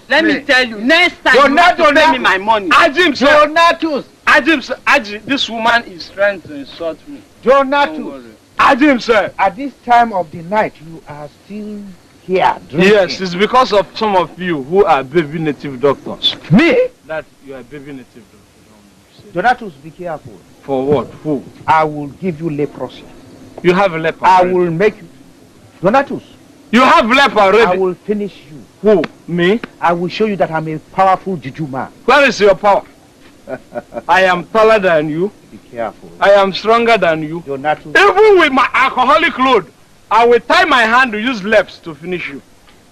Let me tell you, next time you have to pay me my money. Aji himself. Donatus. Aji himself. Aji, this woman is trying to insult me. Donatus. Aji himself. At this time of the night, you are still here drinking. Yes, it's because of some of you who are baby native doctors. Me? That you are baby native doctor. Donatus, be careful. For what? Who? I will give you leprosy. You have leper. I will make you. Donatus. You have leper already. I will finish you. Who? Me? I will show you that I'm a powerful juju man. Where is your power? I am taller than you. Be careful. I am stronger than you. Donatus. Even with my alcoholic load, I will tie my hand to use leaps to finish you.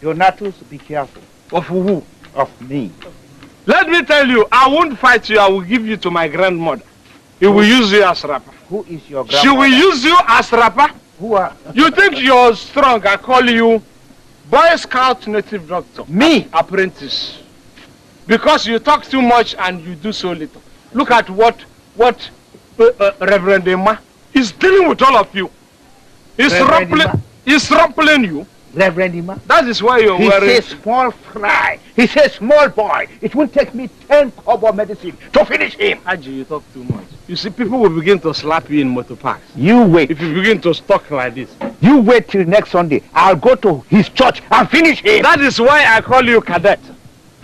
Donatus, be careful. Of who? Of me. Let me tell you, I won't fight you. I will give you to my grandmother. He will use you as rapper. Who is your grandmother? She will use you as rapper. Who are? You think you're strong? I call you Boy Scout Native Doctor. Me? Apprentice. Because you talk too much and you do so little. Look at what Reverend Emma is dealing with all of you. He's rumpling you. Reverend Emma? That is why you're wearing... He's a small fry. He's a small boy. It will take me 10 kobo medicine to finish him. Haji, you talk too much. You see, people will begin to slap you in motor parks. You wait. If you begin to talk like this. You wait till next Sunday. I'll go to his church and finish him. That is why I call you cadet.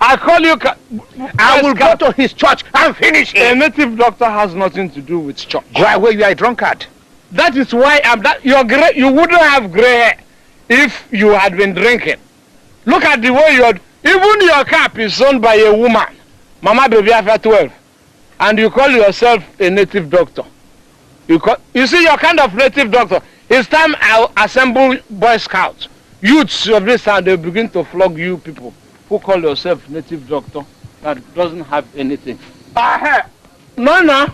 I call you... I will go to his church and finish him. A native doctor has nothing to do with church. Go away, you are a drunkard. That is why you wouldn't have gray hair if you had been drinking. Look at the way even your cap is owned by a woman. Mama baby after 12. And you call yourself a native doctor. You see, you're kind of native doctor. It's time I assemble Boy Scouts. Youths of this time, they begin to flog you people who call yourself native doctor that doesn't have anything. No.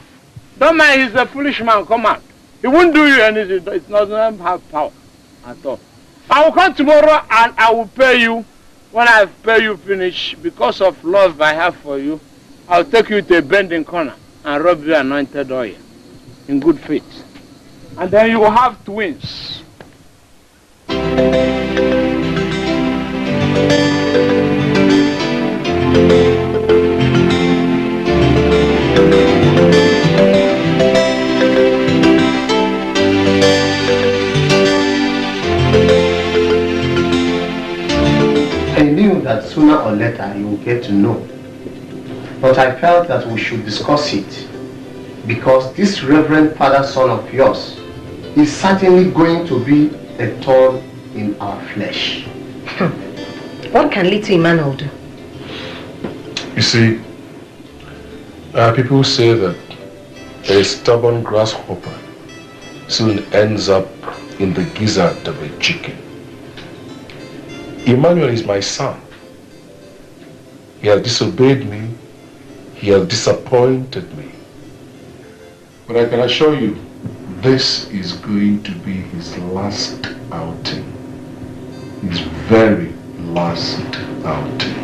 Don't mind, he's a foolish man. Come on. He won't do you anything. It doesn't have power at all. I will come tomorrow and I will pay you. When I pay you finish, because of love I have for you, I'll take you to a bending corner and rub you anointed oil in good faith. And then you will have twins. I knew that sooner or later you would get to know. But I felt that we should discuss it because this reverend father son of yours is certainly going to be a thorn in our flesh. What can little Emmanuel do? You see, people say that a stubborn grasshopper soon ends up in the gizzard of a chicken. Emmanuel is my son. He has disobeyed me. He has disappointed me. But I can assure you, this is going to be his last outing. His very last outing.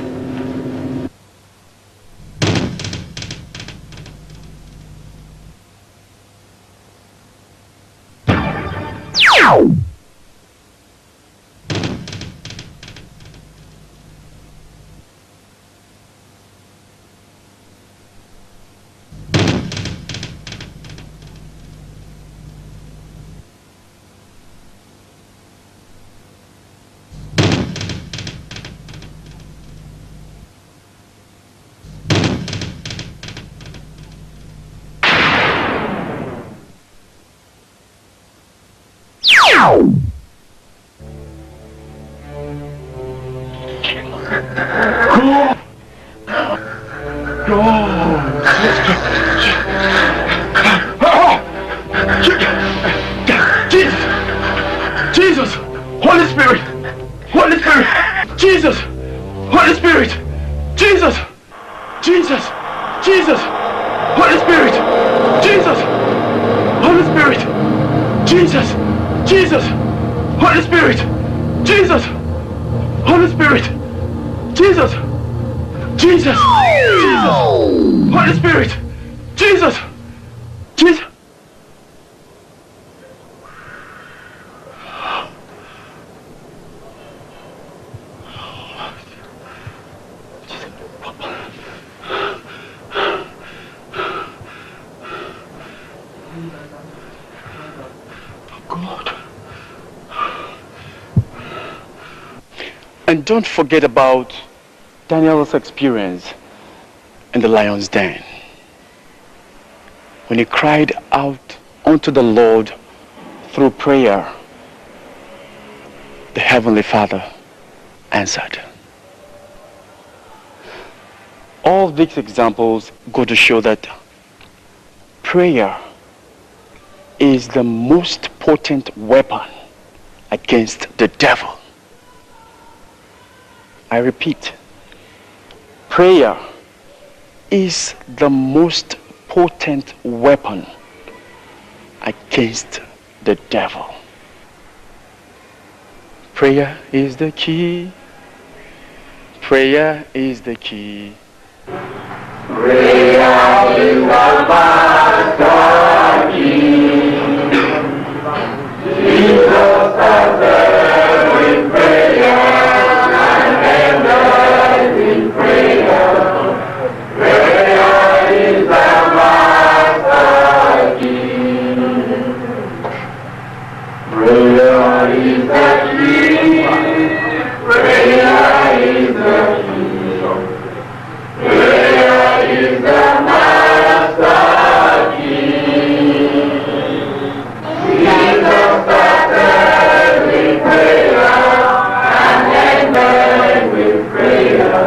Jesus! Holy Spirit! Holy Spirit! Jesus! Holy Spirit! Jesus! Jesus! Jesus! Holy Spirit! Jesus! Holy Spirit! Jesus! Jesus! Holy Spirit! Jesus! Holy Spirit! Jesus! Jesus! Jesus! Holy Spirit! Jesus! Jesus! God. And don't forget about Daniel's experience in the lion's den. When he cried out unto the Lord through prayer, the Heavenly Father answered. All these examples go to show that prayer is the most potent weapon against the devil. I repeat, prayer is the most potent weapon against the devil. Prayer is the key. Prayer is the key. Prayer is the master key. Jesus started with prayer and ended with prayer. Prayer is the master key. Prayer is the key. Prayer is the key. Prayer is the master key. Jesus started with prayer and ended with prayer.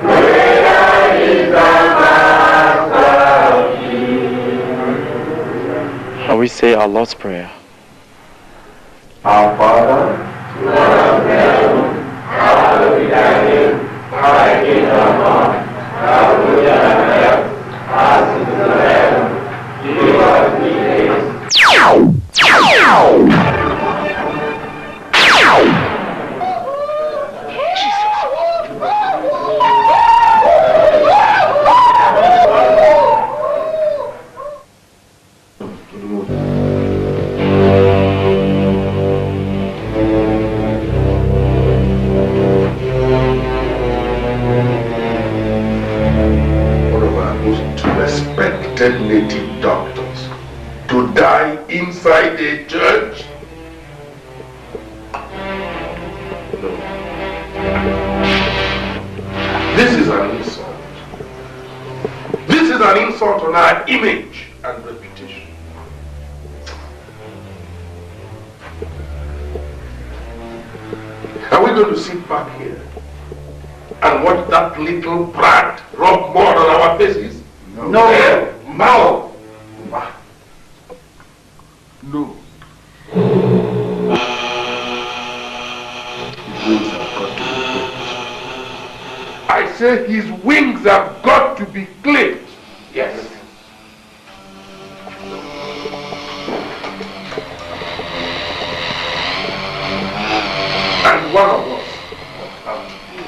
Prayer is the master key. Shall we say our Lord's Prayer? Our Father, who art in heaven, hallowed be thy name. Thy kingdom come, thy will be done on earth as it is in heaven. Give us this day. Native doctors to die inside a church? No. This is an insult. This is an insult on our image and reputation. Are we going to sit back here and watch that little brat rub mud on our faces? No. No. No. No. I say his wings have got to be clipped. Yes. And one of us must have to do it.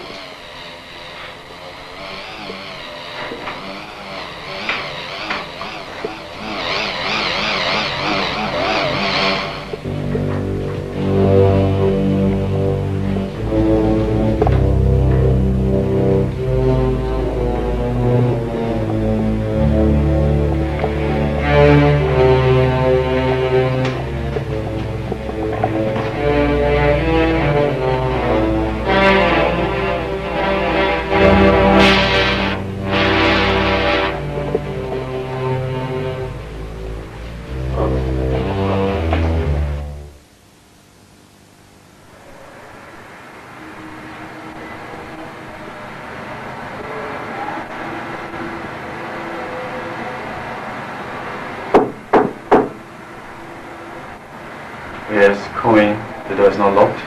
Yes, coming. The door is not locked.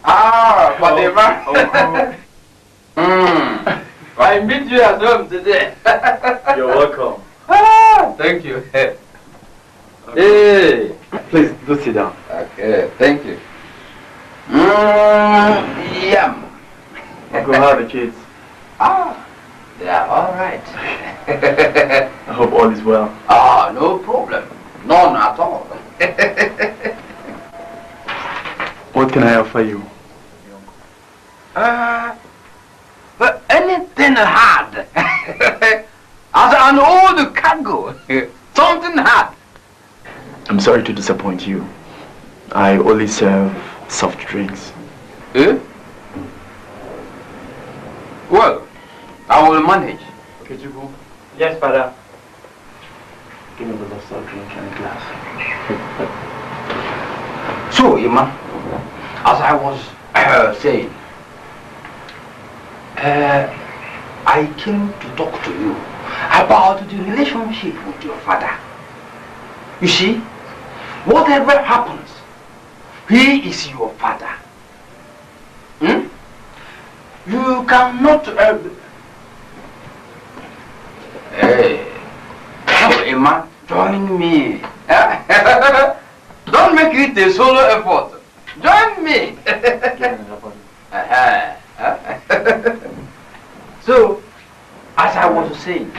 Ah, whatever. I meet you at home today. You're welcome. Thank you. Okay. Hey. Please, do sit down. Okay, thank you. Yum. Uncle, how are the kids? Ah, they are all right. I hope all is well. Ah, no problem. None at all. What can I offer you? But anything hard. As an old cargo. Something hard. I'm sorry to disappoint you. I only serve soft drinks. Eh? Well, I will manage. Okay, Jubu. Yes, Father. Give me the soft drink and a glass. So, Ima, as I was saying, I came to talk to you about the relationship with your father. You see, whatever happens, he is your father. Hmm? You cannot... Hey, so Emma, join me. Don't make it a solo effort. Join me. So, as I was saying,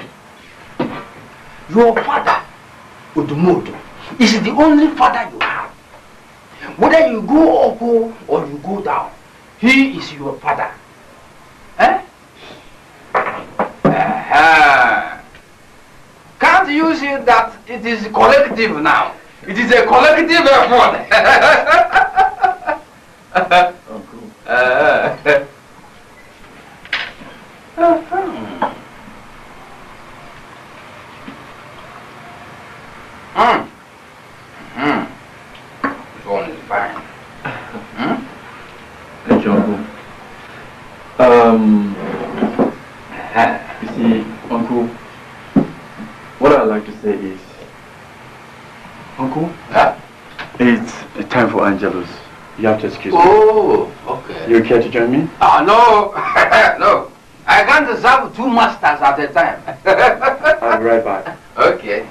your father, Odumodo, is the only father you have. Whether you go up or you go down, he is your father. Eh? Can't you see that it is collective now? It is a collective effort. This one is fine. Thank you, Uncle. You see, Uncle, what I'd like to say is, Uncle, it's time for Angelus. You have to excuse me. Oh, okay. You care to join me? No, no. I can't serve two masters at a time. I'll be right back. Okay.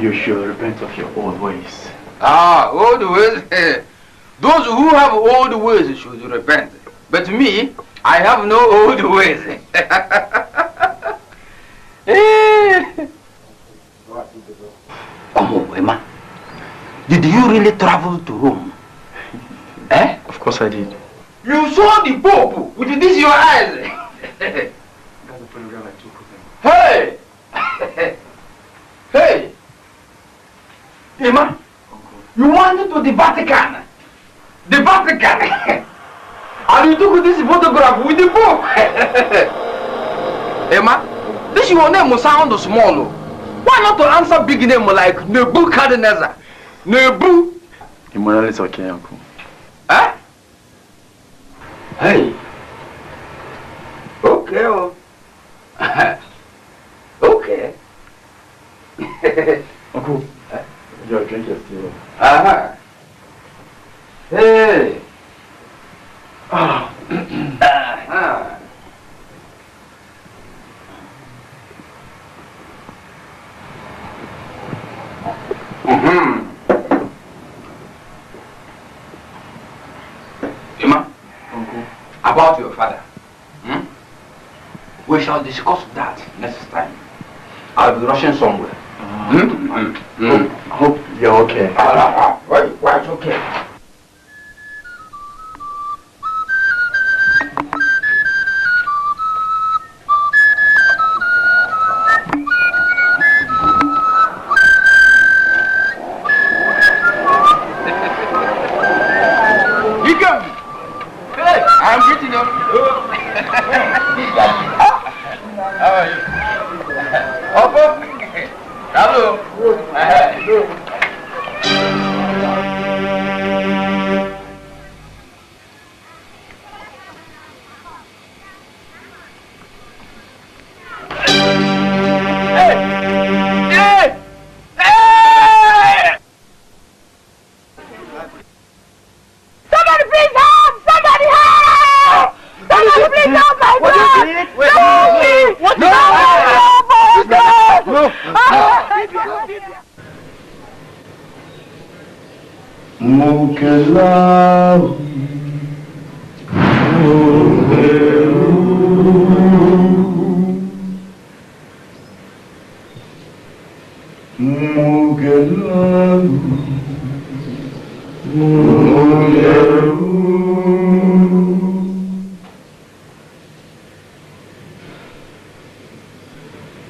You should repent of your old ways. Old ways? Those who have old ways should repent. But me, I have no old ways. Come on, Emma. Did you really travel to Rome? Eh? Of course I did. You saw the Pope with this your eyes. That's the photograph I took of him. Hey! Hey! Emma, you wanted to the Vatican. The Vatican. And you took this photograph with the Pope. Emma, this your name will sound small. Why not to answer big name like Nebuchadnezzar? Nebu. Immoral is okay, Uncle. Huh? Hey. Okay. Okay. Uncle, your drink is still. Hey. Emma, Uncle, about your father. We shall discuss that next time. I'll be rushing somewhere. Hope you're okay. Quite okay. Nkem! Hey, I'm greeting you. How are you? Opo? Hello.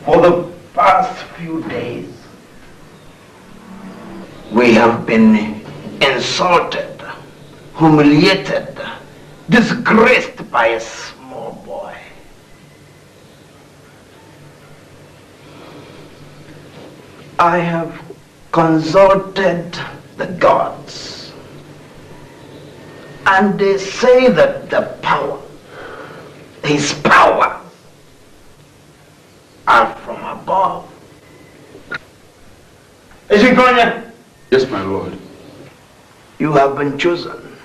For the past few days, we have been insulted, humiliated, disgraced by a small boy. I have consulted the gods, and they say that the power, his power, are from above. Yes, my lord. You have been chosen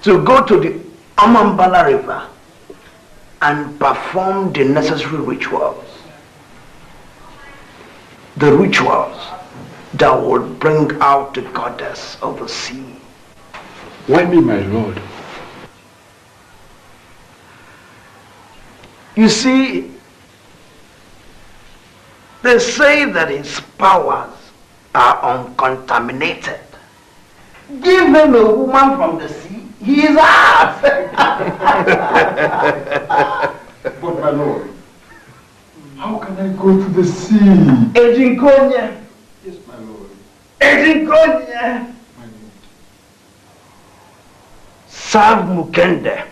to go to the Amambala River and perform the necessary rituals. The rituals that will bring out the goddess of the sea. Why me, my lord? You see, they say that his powers are uncontaminated. Give him a woman from the sea, he is ours. But my lord, how can I go to the sea? Ejinkonya. Yes, my lord. Ejinkonya. Serve Mukende.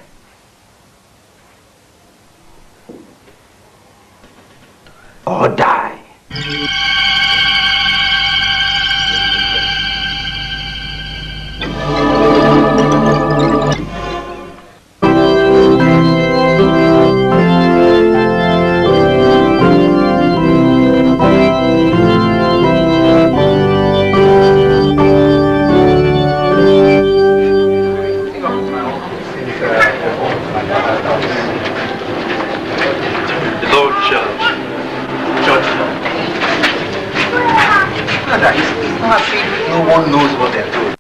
Or die. No one knows what they're doing.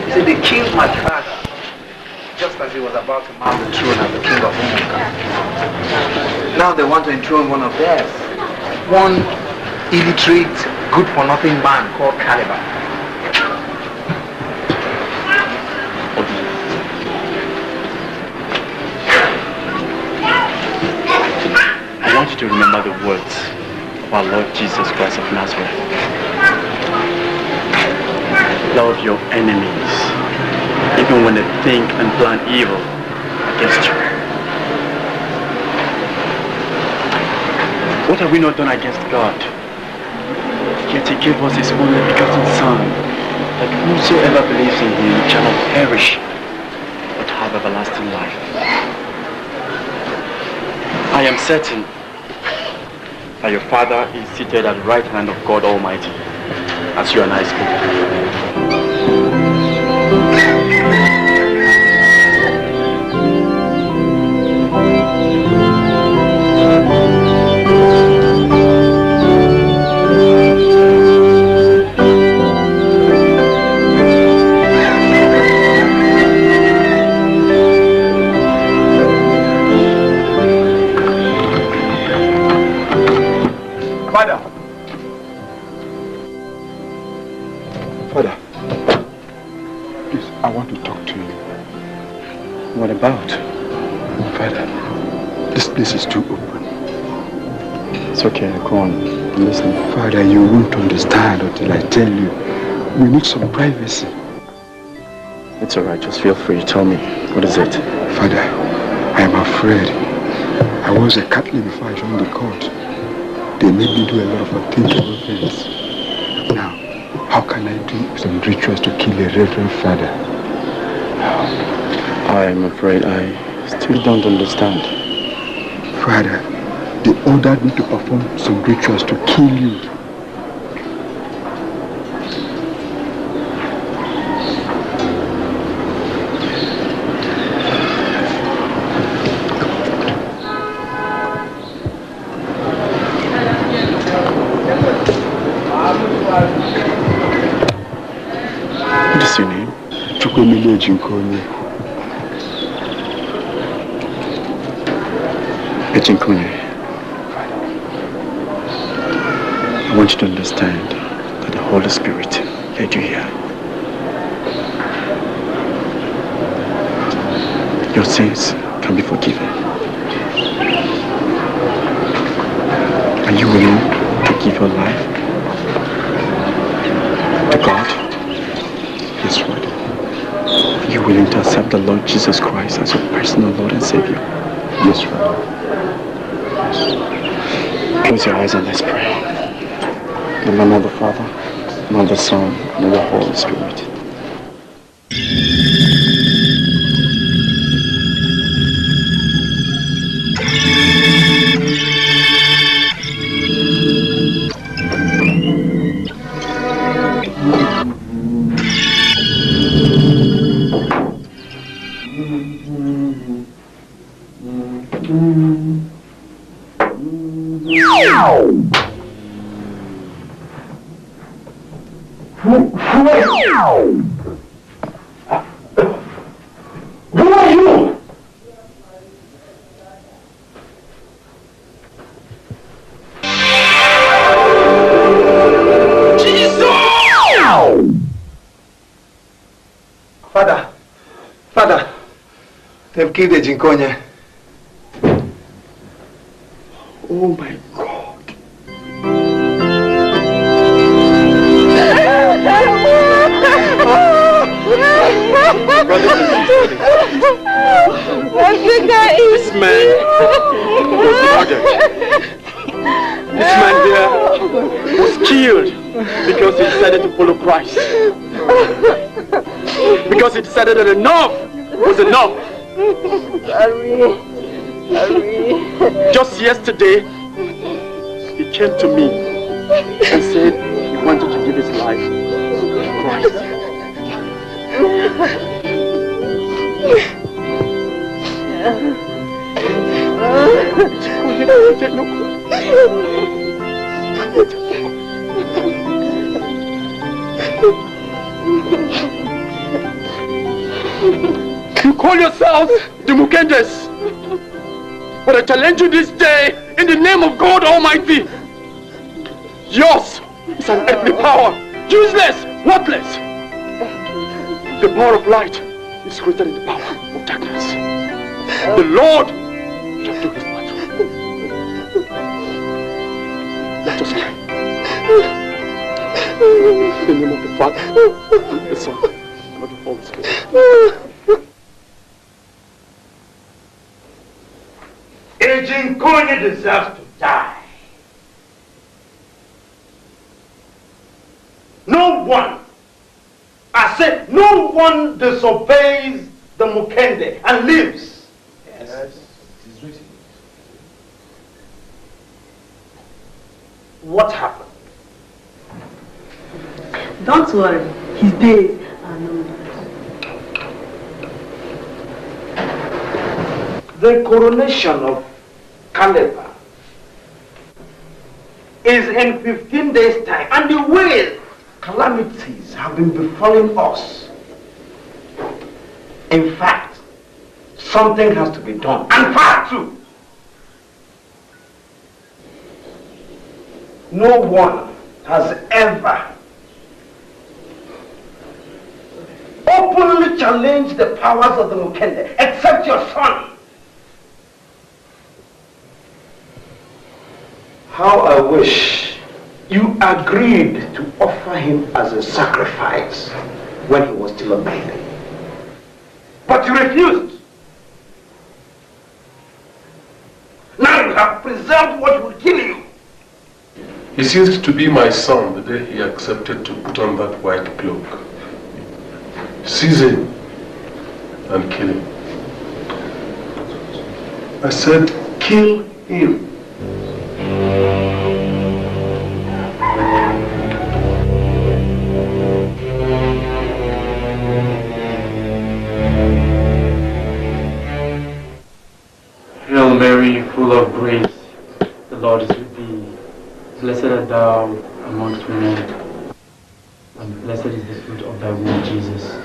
You see, they killed my father just as he was about to mount the throne as the king of Umunka. Now they want to enthrone one of theirs. One illiterate, good-for-nothing man called Caliban. I want you to remember the words of our Lord Jesus Christ of Nazareth. Love your enemies, even when they think and plan evil against you. What have we not done against God? Yet he gave us his only begotten Son, that whosoever believes in him shall not perish, but have everlasting life. I am certain that your Father is seated at the right hand of God Almighty, as you and I speak. Father, please, I want to talk to you. What about? Father, this place is too open. It's okay, go on. I'm listening. Father, you won't understand until I tell you. We need some privacy. It's alright, just feel free. Tell me, what is it? Father, I am afraid. I was a Catholic before I joined the court. They made me do a lot of unthinkable things. Now, how can I do some rituals to kill a reverend father? I am afraid I still don't understand. Father, they ordered me to perform some rituals to kill you. What is your name? Ejinkonye. I want you to understand that the Holy Spirit led you here. Your sins can be forgiven. Are you willing to give your life to God? Yes, right. Are you willing to accept the Lord Jesus Christ as your personal Lord and Savior? Yes, right. Close your eyes and let's pray. In the name of the Father, and of the Son, and of the Holy Spirit. Who are you? Father, they've killed Ejinkonye. Oh my God. This man was murdered. This man here was killed because he decided to follow Christ. Because he decided that enough was enough. Sorry. Just yesterday, he came to me and said he wanted to give his life to Christ. You call yourselves the Mukendes, but I challenge you this day in the name of God Almighty. Yours is an earthly power, useless, worthless. The power of light is greater than the power of darkness. The Lord shall do his part. Let us pray. In the name of the Father, the Son, and of the Holy Spirit. Ejinkonye deserves to die. No one, I said, no one disobeys the Mukende and lives. Yes. It is written. What happened? Don't worry, his days are numbered. The coronation of Kaleba is in 15 days' time, and the way calamities have been befalling us. In fact, something has to be done, and far too. No one has ever openly challenged the powers of the Mukende except your son. How I wish you agreed to offer him as a sacrifice when he was still a baby. But you refused. Now you have preserved what will kill you. He ceased to be my son the day he accepted to put on that white cloak. Seize him and kill him. I said, kill him. Hail Mary, full of grace, the Lord is with thee. Blessed art thou amongst women, thy womb, Jesus.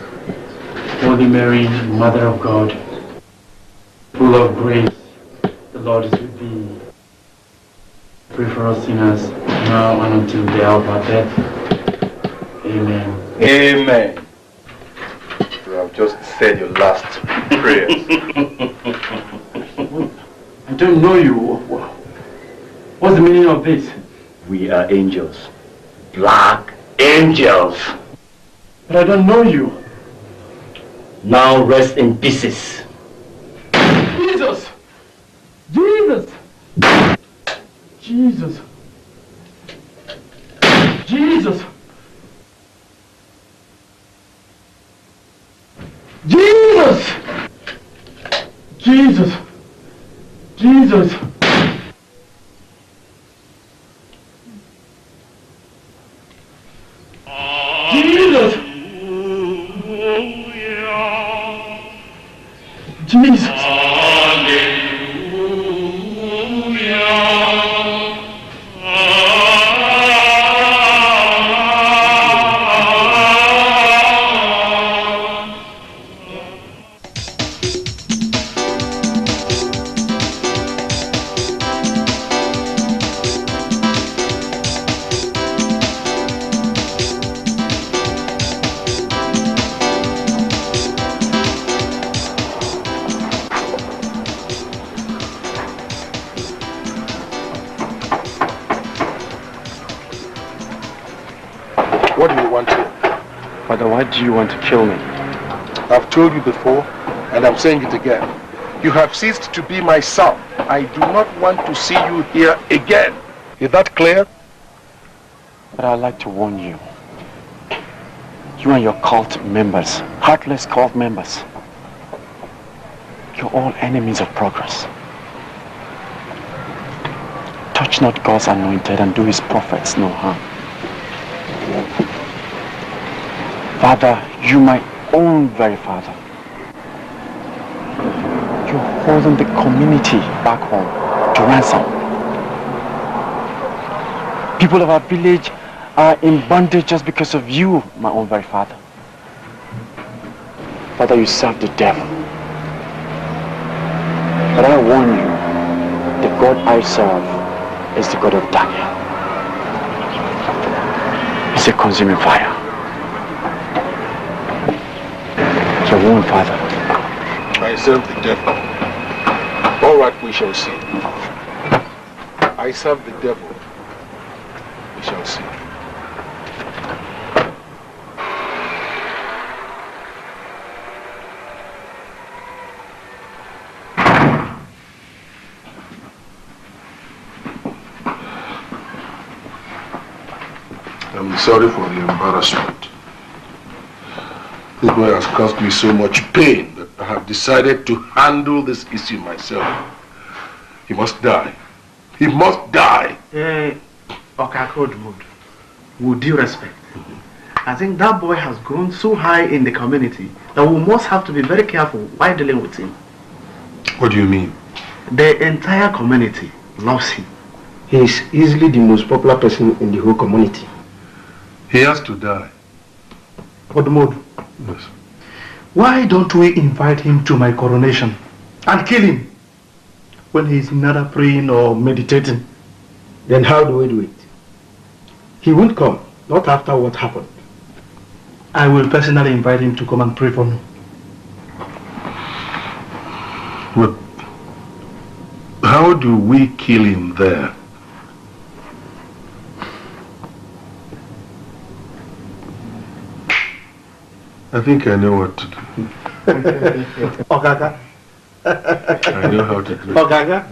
Holy Mary, Mother of God, full of grace, the Lord is with thee. Pray for us sinners, now and until the hour of our death. Amen. Amen. You have just said your last prayers. I don't know you. What's the meaning of this? We are angels. Black angels. But I don't know you. Now rest in pieces. Jesus! Jesus! Jesus! Jesus! Jesus! Jesus! Jesus! Jesus! Jesus! What do you want here? Father, why do you want to kill me? I've told you before, and I'm saying it again. You have ceased to be my son. I do not want to see you here again. Is that clear? But I'd like to warn you. You and your cult members, heartless cult members, you're all enemies of progress. Touch not God's anointed and do his prophets no harm. Father, you my own very father. You're holding the community back home to ransom. People of our village are in bondage just because of you, my own very father. Father, you serve the devil. But I warn you, the God I serve is the God of Daniel. It's a consuming fire. Your own father. I serve the devil. All right, we shall see. I serve the devil. We shall see. I'm sorry for the embarrassment. This boy has caused me so much pain that I have decided to handle this issue myself. He must die. He must die. With due respect, I think that boy has grown so high in the community that we must have to be very careful while dealing with him. What do you mean? The entire community loves him. He is easily the most popular person in the whole community. He has to die. Odumodu, yes. Why don't we invite him to my coronation and kill him when he is neither praying or meditating? Then how do we do it? He won't come, not after what happened. I will personally invite him to come and pray for me. But how do we kill him there? I think I know what to do. Ogaga. I know how to do it. Ogaga.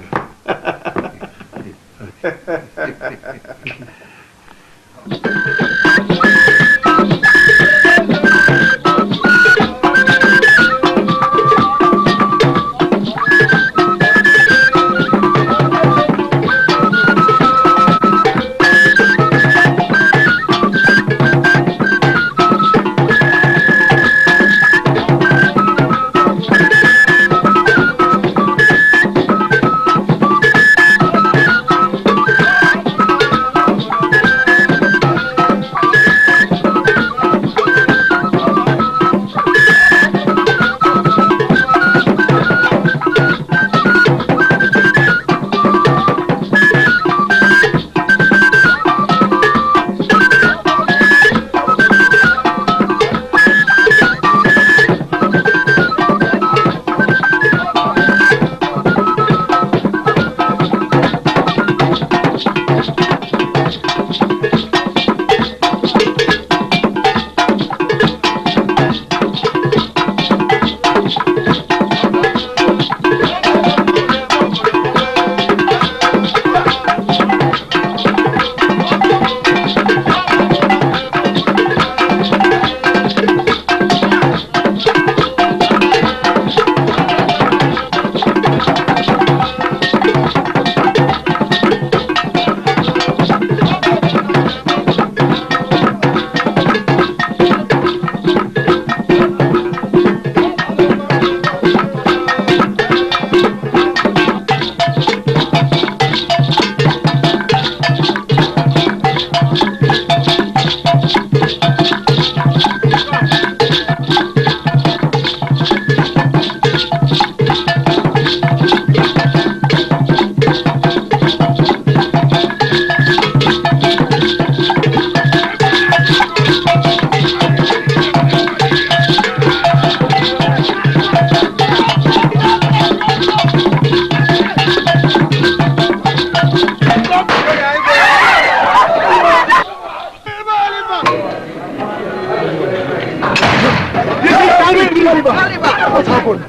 What happened?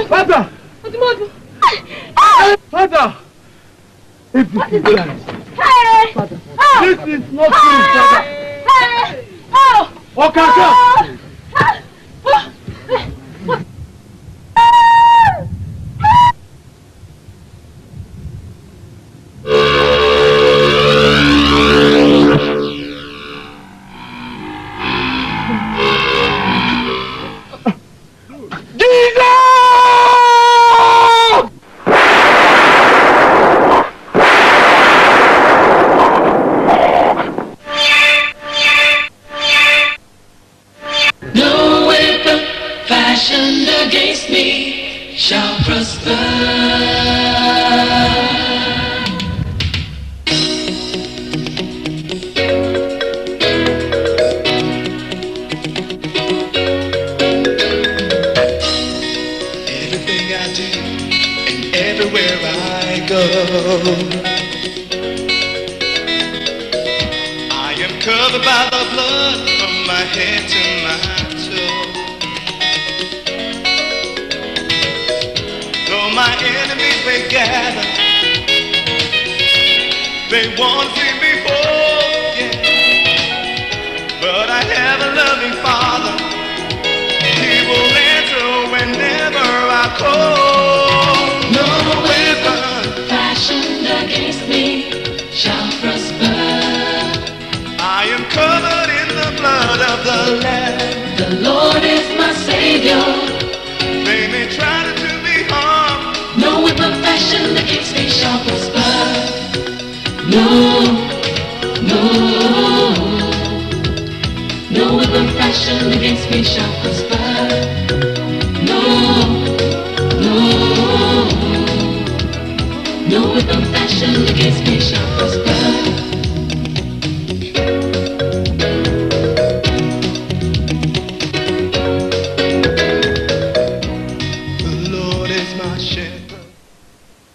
Father! Father! If this is lies. Father, this is not true, Father. Okaka! Against me shall prosper. Everything I do and everywhere I go, I am covered by the blood from my head to my toe. My enemies may gather, they want to see me fall, yeah. But I have a loving Father, He will answer whenever I call. No weapon fashioned against me shall prosper. I am covered in the blood of the Lamb. The Lord is my Savior. They may try to do me harm. No weapon fashioned against me shall prosper. No, no, no weapon fashioned against me shall prosper. No, no, no weapon fashioned against me shall prosper.